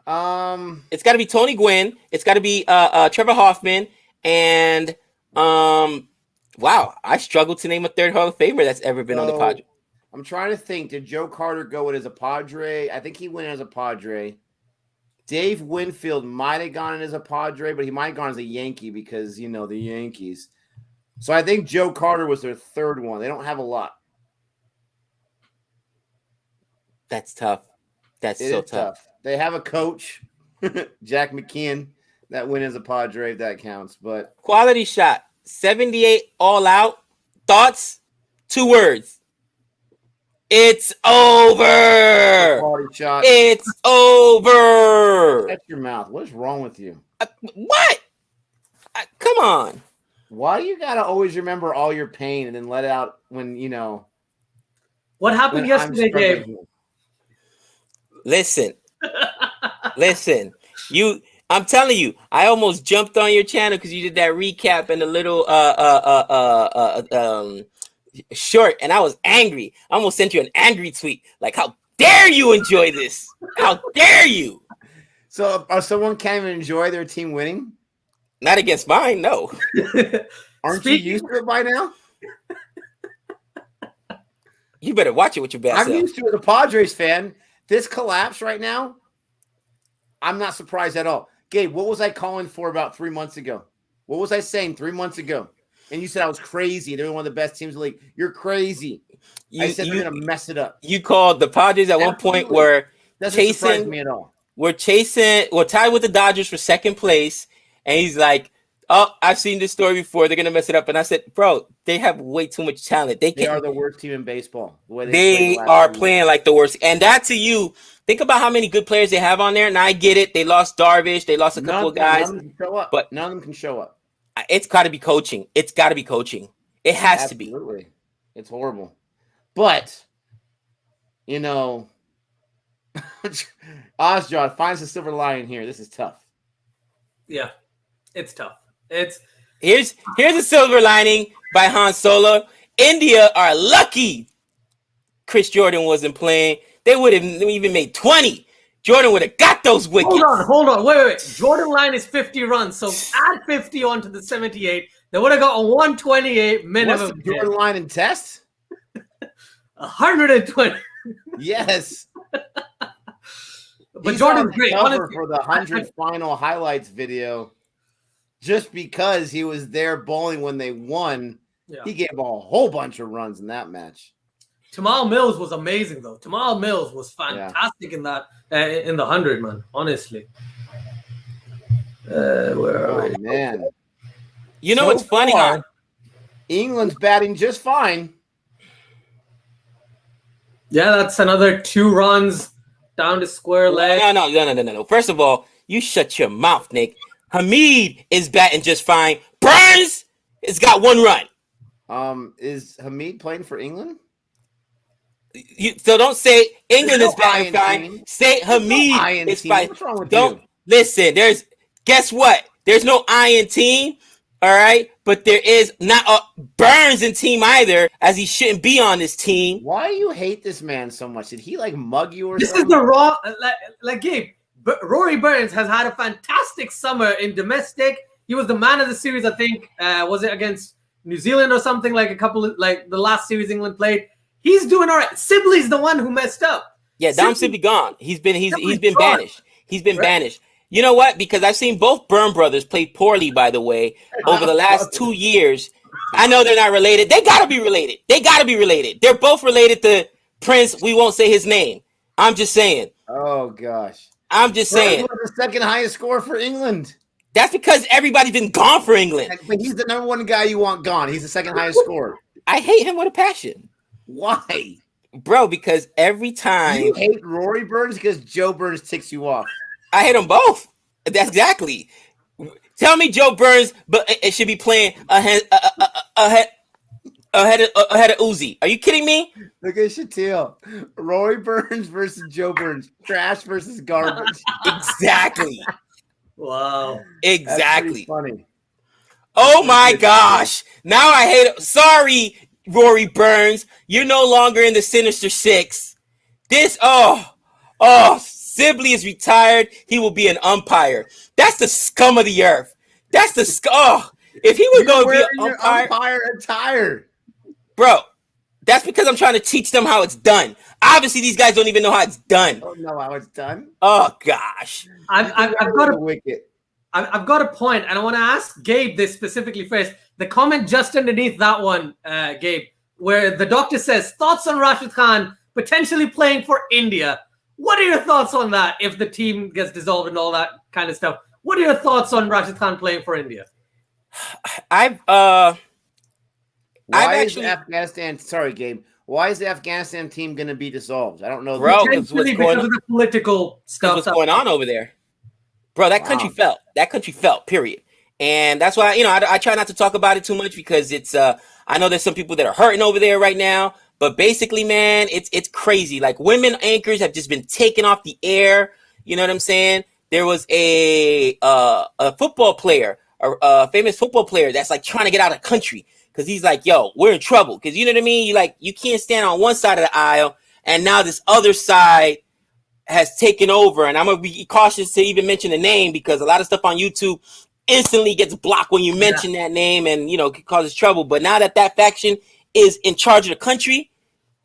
[SPEAKER 2] It's got to be Tony Gwynn. It's got to be Trevor Hoffman, and wow, I struggle to name a third Hall of Famer that's ever been on the Padres.
[SPEAKER 1] I'm trying to think. Did Joe Carter go in as a Padre? I think he went as a Padre. Dave Winfield might have gone in as a Padre, but he might have gone as a Yankee because, you know, the Yankees. So I think Joe Carter was their third one. They don't have a lot.
[SPEAKER 2] That's tough. That's so tough.
[SPEAKER 1] They have a coach, Jack McKeon, that went as a Padre, if that counts. But
[SPEAKER 2] quality shot, 78 all out. Thoughts? 2 words. It's over.
[SPEAKER 1] Quality shot.
[SPEAKER 2] It's over.
[SPEAKER 1] Shut your mouth. What is wrong with you?
[SPEAKER 2] What? Come on.
[SPEAKER 1] Why do you gotta always remember all your pain and then let it out when, you know?
[SPEAKER 3] What happened yesterday, Gabe?
[SPEAKER 2] Listen. I'm telling you, I almost jumped on your channel because you did that recap and the little short, and I was angry. I almost sent you an angry tweet. Like, how dare you enjoy this? How dare you?
[SPEAKER 1] So someone can't even enjoy their team winning?
[SPEAKER 2] Not against mine, no.
[SPEAKER 1] Aren't you used to it by now?
[SPEAKER 2] You better watch it with your bad self.
[SPEAKER 1] I'm used to it as a Padres fan. This collapse right now, I'm not surprised at all. Gabe, what was I calling for about 3 months ago? What was I saying 3 months ago? And you said I was crazy. They're one of the best teams in the league. You're crazy. I said they're going to mess it up.
[SPEAKER 2] You called the Padres at one point where
[SPEAKER 1] doesn't surprise me at all.
[SPEAKER 2] We're tied with the Dodgers for second place. And he's like, oh, I've seen this story before. They're going to mess it up. And I said, bro, they have way too much talent. They are
[SPEAKER 1] the worst team in baseball.
[SPEAKER 2] The way they are playing like the worst. And that to you, think about how many good players they have on there. And I get it. They lost Darvish. They lost a couple of guys.
[SPEAKER 1] None of them can show up.
[SPEAKER 2] But
[SPEAKER 1] none of them can show up.
[SPEAKER 2] It's got to be coaching. It's got to be coaching. It has to be.
[SPEAKER 1] Absolutely. It's horrible. But, you know, Asjad finds the silver lining here. This is tough.
[SPEAKER 3] Yeah, it's tough.
[SPEAKER 2] Here's a silver lining by Han Solo. India are lucky Chris Jordan wasn't playing. They would have even made 20. Jordan would have got those wickets.
[SPEAKER 3] Hold on. Wait. Jordan line is 50 runs. So add 50 onto the 78. They would have got a 128 minimum.
[SPEAKER 1] What's the Jordan line in test?
[SPEAKER 3] 120.
[SPEAKER 1] Yes.
[SPEAKER 3] But Jordan's great.
[SPEAKER 1] Honestly, for the 100 final highlights video, just because he was there bowling when they won, he gave a whole bunch of runs in that match.
[SPEAKER 3] Tamal Mills was amazing, though. Tamal Mills was fantastic in that in the 100, man. Honestly. Where are we?
[SPEAKER 1] Man.
[SPEAKER 2] You know what's funny, huh?
[SPEAKER 1] England's batting just fine.
[SPEAKER 3] Yeah, that's another 2 runs down to square leg.
[SPEAKER 2] No. First of all, you shut your mouth, Nick. Hamid is batting just fine. Burns has got 1 run.
[SPEAKER 1] Is Hamid playing for England?
[SPEAKER 2] So don't say England is batting fine. Say Hamid is fine.
[SPEAKER 1] What's wrong with
[SPEAKER 2] don't
[SPEAKER 1] you?
[SPEAKER 2] Listen. Guess what? There's no iron team. All right, but there is not Burns in team either, as he shouldn't be on this team.
[SPEAKER 1] Why do you hate this man so much? Did he like mug you or something?
[SPEAKER 3] This is the raw, like Gabe. Rory Burns has had a fantastic summer in domestic. He was the man of the series, I think. Was it against New Zealand or something? Like the last series England played. He's doing all right. Sibley's the one who messed up.
[SPEAKER 2] Yeah, Dom Sibley gone. He's been banished. He's been banished. You know what? Because I've seen both Byrne brothers play poorly, by the way, over the last 2 years. I know they're not related. They got to be related. They're both related to Prince. We won't say his name. I'm just saying.
[SPEAKER 1] Oh, gosh.
[SPEAKER 2] I'm just saying.
[SPEAKER 1] Was the second highest score for England.
[SPEAKER 2] That's because everybody's been gone for England.
[SPEAKER 1] But he's the number 1 guy you want gone. He's the second highest scorer.
[SPEAKER 2] I hate him with a passion.
[SPEAKER 1] Why?
[SPEAKER 2] Bro, because every time.
[SPEAKER 1] You hate Rory Burns because Joe Burns ticks you off.
[SPEAKER 2] I hate them both. That's exactly. Tell me Joe Burns, but it should be playing ahead of Uzi. Are you kidding me?
[SPEAKER 1] Look at Shatil. Rory Burns versus Joe Burns. Trash versus garbage.
[SPEAKER 2] Exactly.
[SPEAKER 3] Wow.
[SPEAKER 2] Exactly.
[SPEAKER 1] Funny.
[SPEAKER 2] Oh my gosh. Now I hate it. Sorry, Rory Burns. You're no longer in the Sinister Six. Sibley is retired. He will be an umpire. That's the scum of the earth. That's the if he was going to be an
[SPEAKER 1] umpire attire,
[SPEAKER 2] bro, that's because I'm trying to teach them how it's done. Obviously, these guys don't even know how it's done.
[SPEAKER 1] Don't know how it's done.
[SPEAKER 2] Oh gosh,
[SPEAKER 3] I've got a point, and I want to ask Gabe this specifically first. The comment just underneath that one, Gabe, where the doctor says thoughts on Rashid Khan potentially playing for India. What are your thoughts on that? If the team gets dissolved and all that kind of stuff, what are your thoughts on Rashid Khan playing for India?
[SPEAKER 1] Afghanistan? Sorry, Gabe. Why is the Afghanistan team going to be dissolved? I don't know.
[SPEAKER 2] Bro,
[SPEAKER 3] because of the political stuff.
[SPEAKER 2] What's going on over there? Bro, that country fell. That country fell, period. And that's why, I try not to talk about it too much because it's, I know there's some people that are hurting over there right now. But basically, man, it's crazy. Like, women anchors have just been taken off the air. You know what I'm saying? There was a football player, a famous football player that's like trying to get out of the country because he's like, yo, we're in trouble. Because you know what I mean? You can't stand on one side of the aisle, and now this other side has taken over. And I'm gonna be cautious to even mention the name because a lot of stuff on YouTube instantly gets blocked when you mention that name, and it causes trouble. But now that faction is in charge of the country,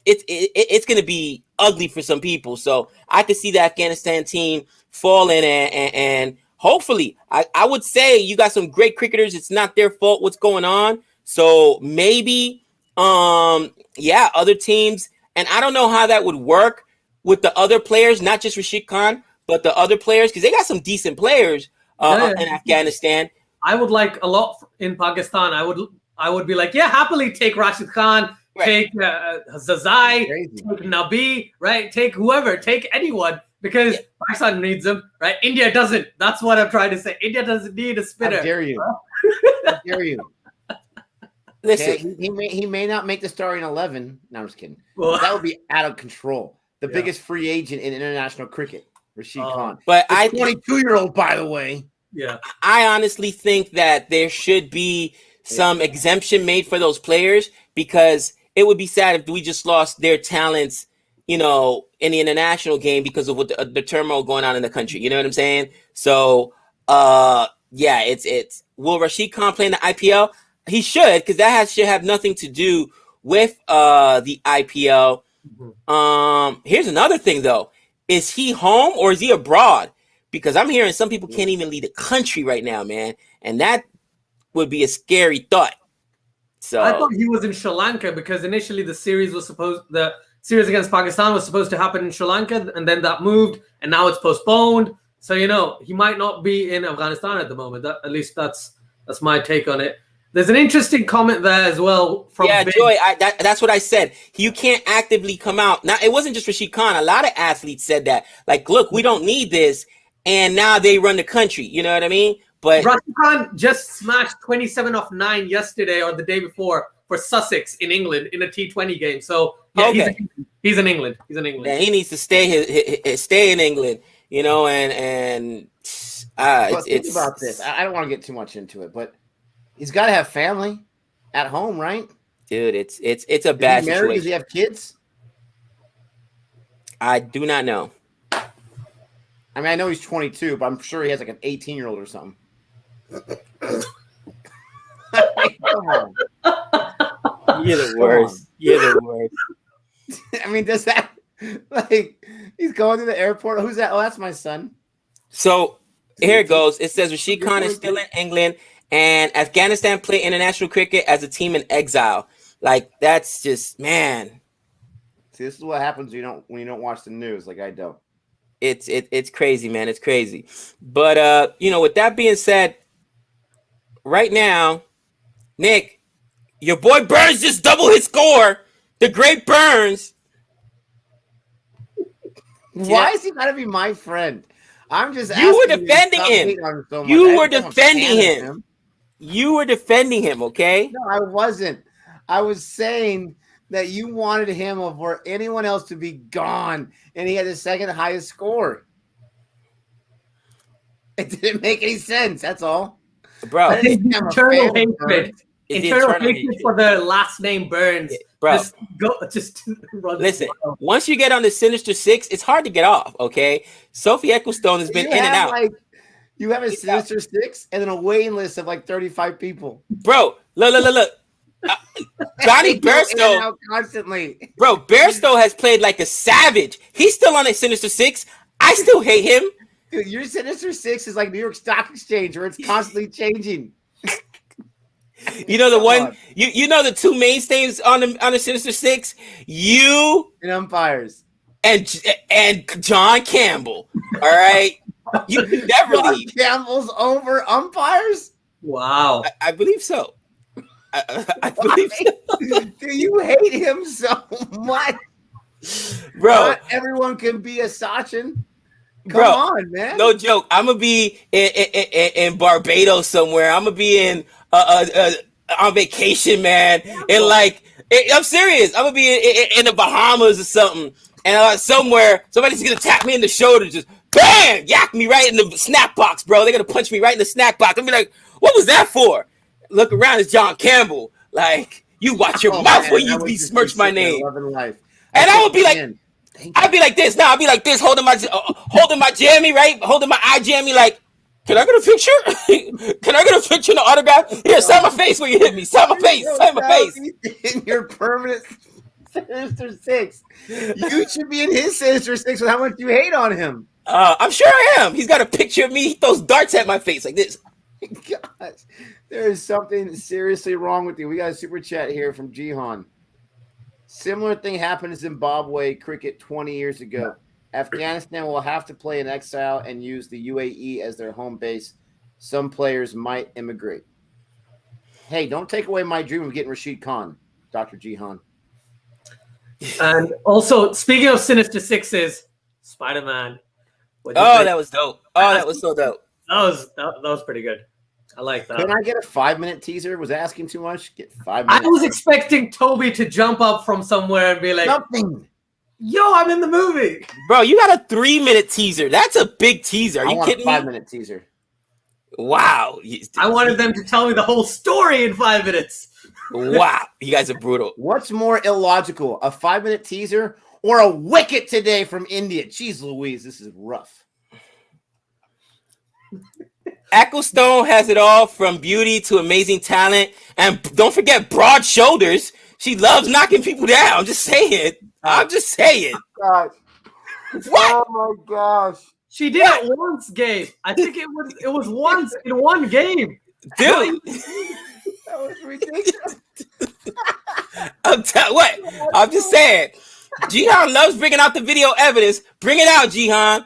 [SPEAKER 2] it's going to be ugly for some people. So I could see the Afghanistan team falling, and hopefully, I would say you got some great cricketers. It's not their fault what's going on. So maybe, other teams, and I don't know how that would work with the other players, not just Rashid Khan, but the other players, because they got some decent players in Afghanistan.
[SPEAKER 3] I would like a lot in Pakistan. I would be like, happily take Rashid Khan, take Zazai, take Nabi, right? Take whoever, take anyone, because Pakistan needs them, right? India doesn't. That's what I'm trying to say. India doesn't need a spinner.
[SPEAKER 1] How dare you? How dare you? Listen, he may not make the starting 11. No, I'm just kidding. Well, that would be out of control. The biggest free agent in international cricket, Rashid Khan.
[SPEAKER 2] But
[SPEAKER 1] the 22-year-old, by the way.
[SPEAKER 3] Yeah,
[SPEAKER 2] I honestly think that there should be some exemption made for those players, because it would be sad if we just lost their talents, in the international game because of what the turmoil going on in the country. You know what I'm saying? So, it's will Rashid Khan play in the IPL? He should, because that should have nothing to do with the IPL. Mm-hmm. Here's another thing though: is he home or is he abroad? Because I'm hearing some people can't even leave the country right now, man, and that would be a scary thought. So
[SPEAKER 3] I thought he was in Sri Lanka because initially the series against Pakistan was supposed to happen in Sri Lanka, and then that moved, and now it's postponed. So he might not be in Afghanistan at the moment. At least that's my take on it. There's an interesting comment there as well from
[SPEAKER 2] Joy. That's what I said. You can't actively come out. Now, it wasn't just Rashid Khan. A lot of athletes said that. Like, look, we don't need this, and now they run the country. You know what I mean? But
[SPEAKER 3] Rashid Khan just smashed 27 off 9 yesterday or the day before for Sussex in England in a T20 game. So he's in England. He's in England.
[SPEAKER 2] Yeah, he needs to stay in England. And
[SPEAKER 1] think about this. I don't want to get too much into it, but he's got to have family at home, right?
[SPEAKER 2] Dude, it's a bad situation.
[SPEAKER 1] Does he have kids?
[SPEAKER 2] I do not know.
[SPEAKER 1] I mean, I know he's 22, but I'm sure he has like an 18-year-old or something. Come on.
[SPEAKER 2] You're the worst. You're the worst.
[SPEAKER 1] I mean, does that he's going to the airport? Who's that? Oh, that's my son.
[SPEAKER 2] So here it goes. It says Rashid Khan is still in England, and Afghanistan play international cricket as a team in exile. Like, that's just, man.
[SPEAKER 1] See, this is what happens when you don't watch the news like I don't.
[SPEAKER 2] It's crazy, man. It's crazy. But with that being said, right now, Nick, your boy Burns just doubled his score. The great Burns.
[SPEAKER 1] Why is he gotta be my friend? I'm just
[SPEAKER 2] you were defending him. You were defending him. You were defending him, okay?
[SPEAKER 1] No, I wasn't. I was saying that you wanted him over anyone else to be gone, and he had the second highest score. It didn't make any sense. That's all.
[SPEAKER 2] Bro.
[SPEAKER 3] I think
[SPEAKER 1] I'm a
[SPEAKER 3] internal
[SPEAKER 1] fan of Burns.
[SPEAKER 3] hatred. Internal hatred for the last name Burns.
[SPEAKER 2] Bro.
[SPEAKER 3] Just run.
[SPEAKER 2] Listen, once you get on the Sinister Six, it's hard to get off, okay? Sophie Ecclestone has been in and out.
[SPEAKER 1] You have a Sinister Six and then a waiting list of like 35 people.
[SPEAKER 2] Bro, look. Johnny Bairstow
[SPEAKER 1] constantly.
[SPEAKER 2] Bro, Bairstow has played like a savage. He's still on a Sinister Six. I still hate him.
[SPEAKER 1] Dude, your Sinister Six is like New York Stock Exchange where it's constantly changing.
[SPEAKER 2] You know the one you know the two mainstays on the Sinister Six? You
[SPEAKER 1] and umpires.
[SPEAKER 2] And John Campbell. All right. You never leave.
[SPEAKER 1] Campbell's over umpires?
[SPEAKER 3] Wow.
[SPEAKER 2] I believe so. I believe so.
[SPEAKER 1] Do you hate him so much?
[SPEAKER 2] Bro,
[SPEAKER 1] not everyone can be a Sachin. Come on, man.
[SPEAKER 2] No joke. I'm gonna be in Barbados somewhere. I'm gonna be on vacation, man. And like, I'm serious. I'm gonna be in the Bahamas or something. And somewhere, somebody's gonna tap me in the shoulder, just bam, yak me right in the snack box, bro. They're gonna punch me right in the snack box. I'm be like, what was that for? Look around, it's John Campbell. Like, you watch your mouth when you besmirch my name. And I would be like, I'd be like this. I'd be like this, holding my jammy, right? Holding my eye jammy, like, can I get a picture? Can I get a picture and an autograph? Here, sign my face when you hit me. Sign my face. Sign my face.
[SPEAKER 1] In your permanent Sinister Six. You should be in his Sinister Six with how much you hate on him.
[SPEAKER 2] I'm sure I am. He's got a picture of me. He throws darts at my face like this.
[SPEAKER 1] Gosh, there is something seriously wrong with you. We got a super chat here from Jihan. Similar thing happened in Zimbabwe cricket 20 years ago. Afghanistan will have to play in exile and use the UAE as their home base. Some players might immigrate. Hey, don't take away my dream of getting Rashid Khan, Dr. Jihan.
[SPEAKER 3] And also, speaking of Sinister Sixes, Spider-Man.
[SPEAKER 2] That was dope. Oh, that was so dope.
[SPEAKER 3] That was pretty good. I like that.
[SPEAKER 1] Can I get a 5-minute teaser? Was asking too much? Get 5 minutes.
[SPEAKER 3] I was expecting Toby to jump up from somewhere and be like,
[SPEAKER 1] nothing.
[SPEAKER 3] Yo, I'm in the movie.
[SPEAKER 2] Bro, you got a 3-minute teaser. That's a big teaser. Are you kidding me?
[SPEAKER 1] 5-minute teaser.
[SPEAKER 2] Wow.
[SPEAKER 3] I wanted them to tell me the whole story in 5 minutes.
[SPEAKER 2] Wow. You guys are brutal.
[SPEAKER 1] What's more illogical, a 5-minute teaser or a wicket today from India? Jeez Louise, this is rough.
[SPEAKER 2] Ecclestone has it all from beauty to amazing talent. And don't forget broad shoulders. She loves knocking people down. I'm just saying.
[SPEAKER 1] Gosh.
[SPEAKER 2] What?
[SPEAKER 1] Oh, my gosh.
[SPEAKER 3] She did it once, Gabe. I think it was once in one game.
[SPEAKER 2] Dude.
[SPEAKER 1] That was ridiculous.
[SPEAKER 2] I'm just saying. Jihan loves bringing out the video evidence. Bring it out, Jihan.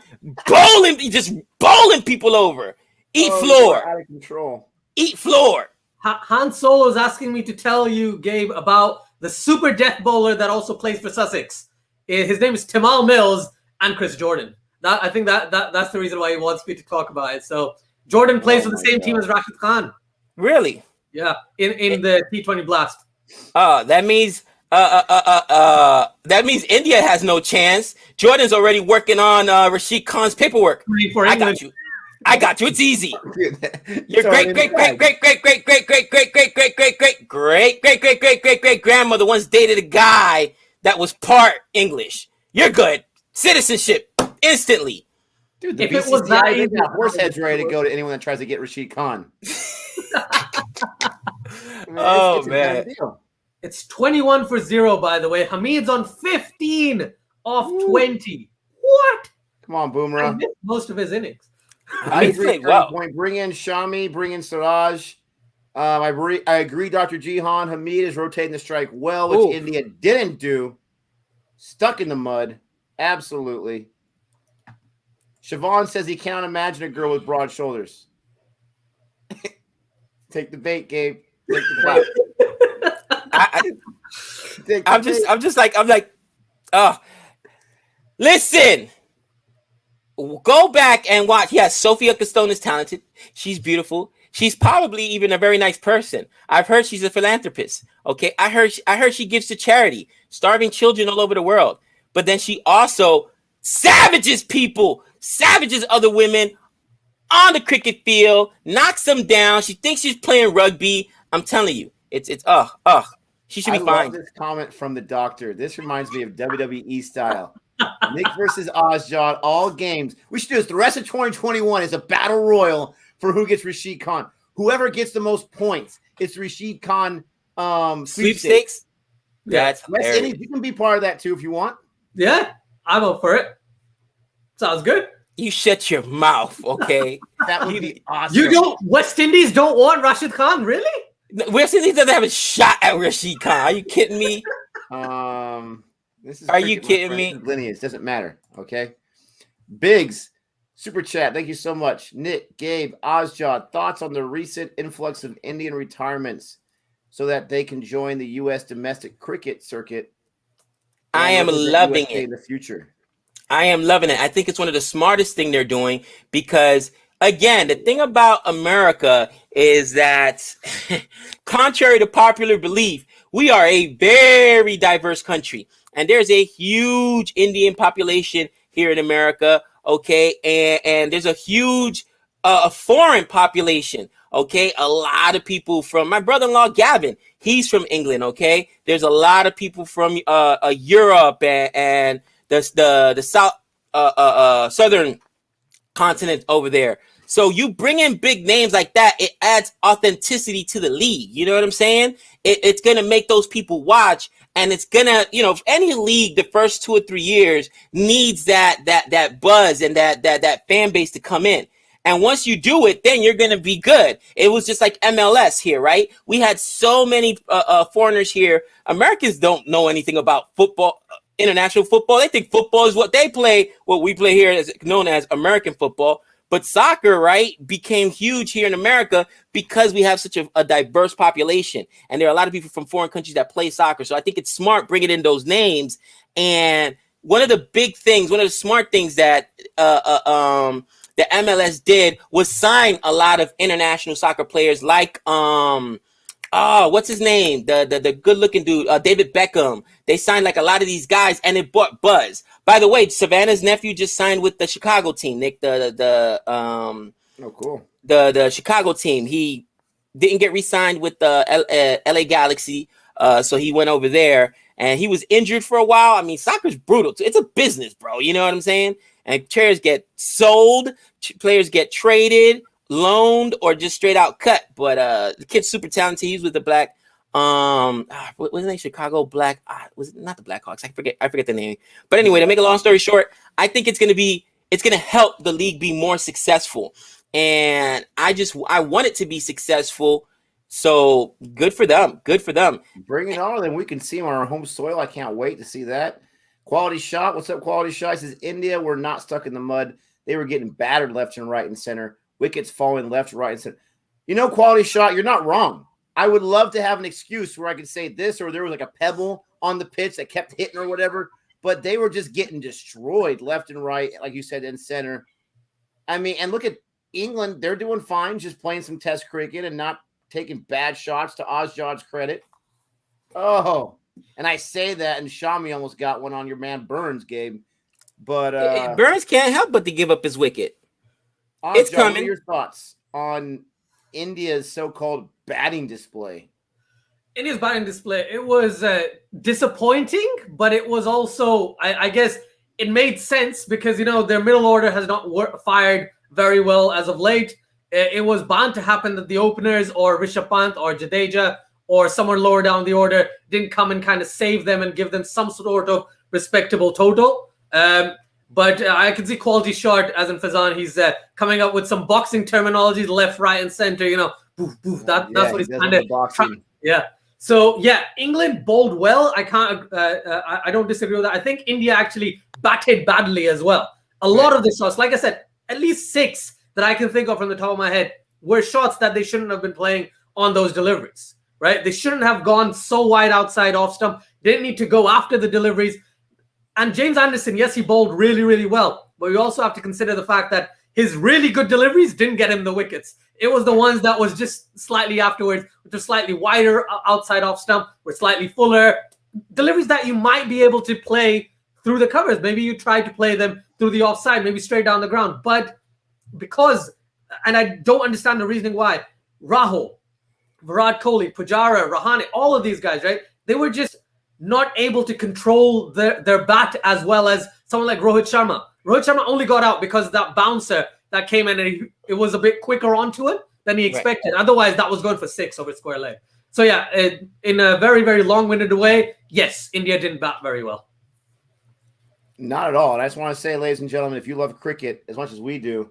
[SPEAKER 2] Bowling people over. Eat floor.
[SPEAKER 1] Out of control.
[SPEAKER 2] Eat floor.
[SPEAKER 3] Han Solo is asking me to tell you, Gabe, about the super death bowler that also plays for Sussex. His name is Timal Mills and Chris Jordan. I think that's the reason why he wants me to talk about it. So Jordan plays for the same team as Rashid Khan.
[SPEAKER 2] Really?
[SPEAKER 3] Yeah, in the T20 Blast.
[SPEAKER 2] That means India has no chance. Jordan's already working on Rashid Khan's paperwork. I got you. It's easy. Your great grandmother once dated a guy that was part English. You're good. Citizenship instantly.
[SPEAKER 1] Dude, if it was that, they got horse heads ready to go to anyone that tries to get Rashid Khan.
[SPEAKER 2] Man.
[SPEAKER 3] It's 21-0, by the way. Hamid's on 15 off 20. What?
[SPEAKER 1] Come on, Boomerang.
[SPEAKER 3] I missed most of his innings.
[SPEAKER 1] I agree. Point. Bring in Shami. Bring in Siraj. I agree. Dr. Jihan. Hamid is rotating the strike well, which India didn't do. Stuck in the mud. Absolutely. Siobhan says he cannot imagine a girl with broad shoulders. Take the bait, Gabe. Take the bait.
[SPEAKER 2] I'm like, listen. Go back and watch. Yes, Sophia Ecclestone is talented. She's beautiful. She's probably even a very nice person. I've heard she's a philanthropist. Okay, I heard she gives to charity, starving children all over the world. But then she also savages people, savages other women on the cricket field, knocks them down. She thinks she's playing rugby. I'm telling you, it's she should be
[SPEAKER 1] I
[SPEAKER 2] fine.
[SPEAKER 1] love this comment from the doctor. This reminds me of WWE style. Nick versus Asjad, all games. We should do this. The rest of 2021 is a battle royal for who gets Rashid Khan. Whoever gets the most points, it's Rashid Khan sweepstakes.
[SPEAKER 2] That's hilarious.
[SPEAKER 1] You can be part of that too if you want.
[SPEAKER 3] Yeah, I'm up for it. Sounds good.
[SPEAKER 2] You shut your mouth, okay?
[SPEAKER 1] That would be awesome.
[SPEAKER 3] You don't. West Indies don't want Rashid Khan, really?
[SPEAKER 2] West Indies doesn't have a shot at Rashid Khan. Are you kidding me?
[SPEAKER 1] This is.
[SPEAKER 2] Are you kidding me?
[SPEAKER 1] Lineage doesn't matter. Okay. Biggs, super chat. Thank you so much, Nick, Gabe, Asjad. Thoughts on the recent influx of Indian retirements, so that they can join the U.S. domestic cricket circuit.
[SPEAKER 2] I am loving it
[SPEAKER 1] in the future.
[SPEAKER 2] I am loving it. I think it's one of the smartest thing they're doing because, again, the thing about America is that, contrary to popular belief, we are a very diverse country, and there's a huge Indian population here in America. Okay, and there's a huge foreign population. Okay, a lot of people from my brother-in-law Gavin. He's from England. Okay, there's a lot of people from Europe and the south southern continent over there. So you bring in big names like that, it adds authenticity to the league. You know what I'm saying? It's gonna make those people watch, and it's gonna, if any league the first 2 or 3 years needs that buzz and that fan base to come in. And once you do it, then you're going to be good. It was just like MLS here, right? We had so many foreigners here. Americans don't know anything about football, international football. They think football is what they play. What we play here is known as American football. But soccer, right, became huge here in America because we have such a diverse population. And there are a lot of people from foreign countries that play soccer. So I think it's smart bringing in those names. And one of the smart things that the MLS did was sign a lot of international soccer players like what's his name? The good-looking dude, David Beckham. They signed like a lot of these guys, and it brought buzz. By the way, Savannah's nephew just signed with the Chicago team, Nick.
[SPEAKER 1] Oh, cool.
[SPEAKER 2] The Chicago team. He didn't get re-signed with the LA Galaxy, so he went over there, and he was injured for a while. I mean, soccer's brutal. It's a business, bro. You know what I'm saying? And players get sold, players get traded, loaned, or just straight out cut. But the kid's super talented. He's with the Black, what was his name? Chicago Black. Was it not the Blackhawks? I forget the name. But anyway, to make a long story short, I think it's gonna help the league be more successful. And I want it to be successful. So good for them. Good for them.
[SPEAKER 1] Bring it on, then we can see them on our home soil. I can't wait to see that. Quality Shot. What's up, Quality Shot? He says, India were not stuck in the mud. They were getting battered left and right and center. Wickets falling left, right, and center. Quality Shot, you're not wrong. I would love to have an excuse where I could say this, or there was like a pebble on the pitch that kept hitting or whatever, but they were just getting destroyed left and right, like you said, in center. I mean, and look at England. They're doing fine, just playing some test cricket and not taking bad shots, to Asjad's credit. Oh, and I say that, and Shami almost got one on your man Burns, Gabe. But
[SPEAKER 2] Burns can't help but to give up his wicket.
[SPEAKER 1] Asjad,
[SPEAKER 2] It's coming.
[SPEAKER 1] What are your thoughts on India's so-called batting display?
[SPEAKER 3] India's batting display, it was disappointing, but it was also, I guess, it made sense because, their middle order has not fired very well as of late. It was bound to happen that the openers or Rishabh Pant or Jadeja or someone lower down the order didn't come and kind of save them and give them some sort of respectable total. But I can see Quality Shot, as in Fazan, he's coming up with some boxing terminology, left, right, and center, boof, boof. That's what he's kind of boxing. Yeah. So, England bowled well. I don't disagree with that. I think India actually batted badly as well. A lot of the shots, like I said, at least 6 that I can think of from the top of my head were shots that they shouldn't have been playing on those deliveries, right? They shouldn't have gone so wide outside off stump. They didn't need to go after the deliveries. And James Anderson, yes, he bowled really, really well. But we also have to consider the fact that his really good deliveries didn't get him the wickets. It was the ones that was just slightly afterwards, which are slightly wider outside off stump, were slightly fuller. Deliveries that you might be able to play through the covers. Maybe you tried to play them through the offside, maybe straight down the ground. But because and I don't understand the reasoning why. Rahul, Virat Kohli, Pujara, Rahane, all of these guys, right? They were just not able to control their bat as well as someone like Rohit Sharma. Rohit Sharma only got out because of that bouncer that came in and it was a bit quicker onto it than he expected. Right. Otherwise, that was going for 6 over square leg. So yeah, in a very, very long-winded way, yes, India didn't bat very well.
[SPEAKER 1] Not at all. And I just want to say, ladies and gentlemen, if you love cricket as much as we do,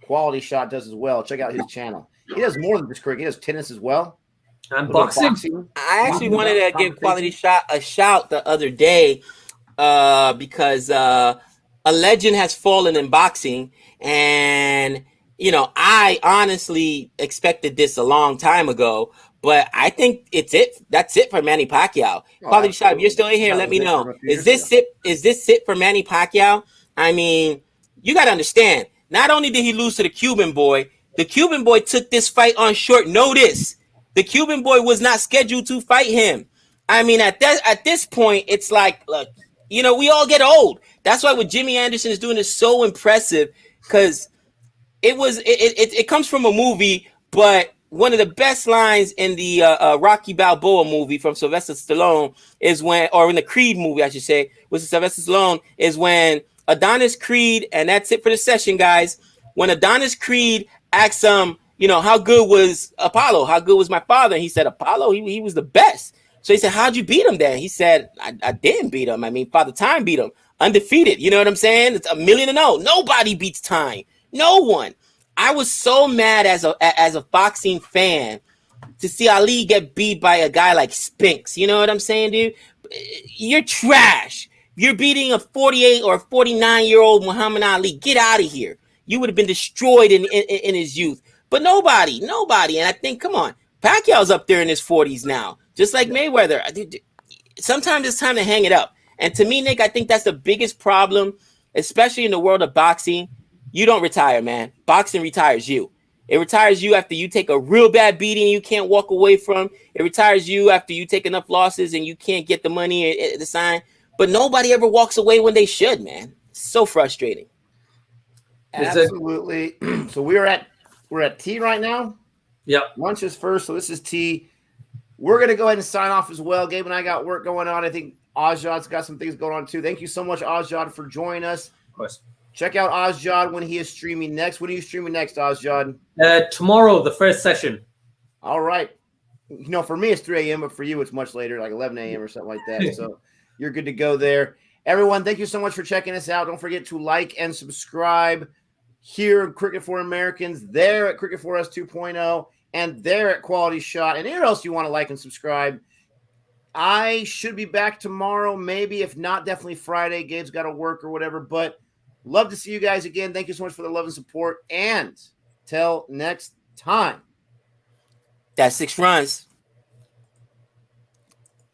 [SPEAKER 1] Quality Shot does as well. Check out his channel. He does more than just cricket. He does tennis as well.
[SPEAKER 3] And boxing.
[SPEAKER 2] I actually wanted to give Quality Shot a shout the other day because a legend has fallen in boxing. And, you know, I honestly expected this a long time ago. But I think that's it for Manny Pacquiao. Quality Shot, if you're still in here, let me know. Is this it for Manny Pacquiao? I mean, you got to understand, not only did he lose to the Cuban boy took this fight on short notice. The Cuban boy was not scheduled to fight him. I mean, at this point, it's like, look, you know, we all get old. That's why what Jimmy Anderson is doing is so impressive, because it comes from a movie, but one of the best lines in the Rocky Balboa movie from Sylvester Stallone is or in the Creed movie, I should say, with Sylvester Stallone, is when Adonis Creed, and that's it for the session, guys. When Adonis Creed asks him, you know, how good was Apollo? How good was my father? And he said, Apollo, he was the best. So he said, how'd you beat him then? He said, I didn't beat him. I mean, Father Time beat him. Undefeated. You know what I'm saying? It's 1,000,000. Nobody beats Time. No one. I was so mad as a boxing fan to see Ali get beat by a guy like Spinks. You know what I'm saying, dude? You're trash. You're beating a 48 or 49-year-old Muhammad Ali. Get out of here. You would have been destroyed in his youth. But nobody. And I think, come on, Pacquiao's up there in his 40s now, just like Mayweather. Sometimes it's time to hang it up. And to me, Nick, I think that's the biggest problem, especially in the world of boxing. You don't retire, man. Boxing retires you. It retires you after you take a real bad beating you can't walk away from. It retires you after you take enough losses and you can't get the money at the sign. But nobody ever walks away when they should, man. It's so frustrating.
[SPEAKER 1] Absolutely. So we're at tea right now.
[SPEAKER 3] Yep.
[SPEAKER 1] Lunch is first, so this is tea. We're going to go ahead and sign off as well. Gabe and I got work going on. I think Asjad's got some things going on too. Thank you so much, Asjad, for joining us.
[SPEAKER 3] Of course.
[SPEAKER 1] Check out Asjad when he is streaming next. When are you streaming next, Asjad?
[SPEAKER 3] Tomorrow, the first session.
[SPEAKER 1] All right. You know, for me, it's 3 a.m., but for you, it's much later, like 11 a.m. or something like that. So you're good to go there. Everyone, thank you so much for checking us out. Don't forget to like and subscribe here at Cricket for Americans, there at Cricket for Us 2.0, and there at Quality Shot, and anywhere else you want to like and subscribe. I should be back tomorrow, maybe. If not, definitely Friday. Gabe's got to work or whatever, but love to see you guys again. Thank you so much for the love and support. And till next time.
[SPEAKER 2] That's 6 runs.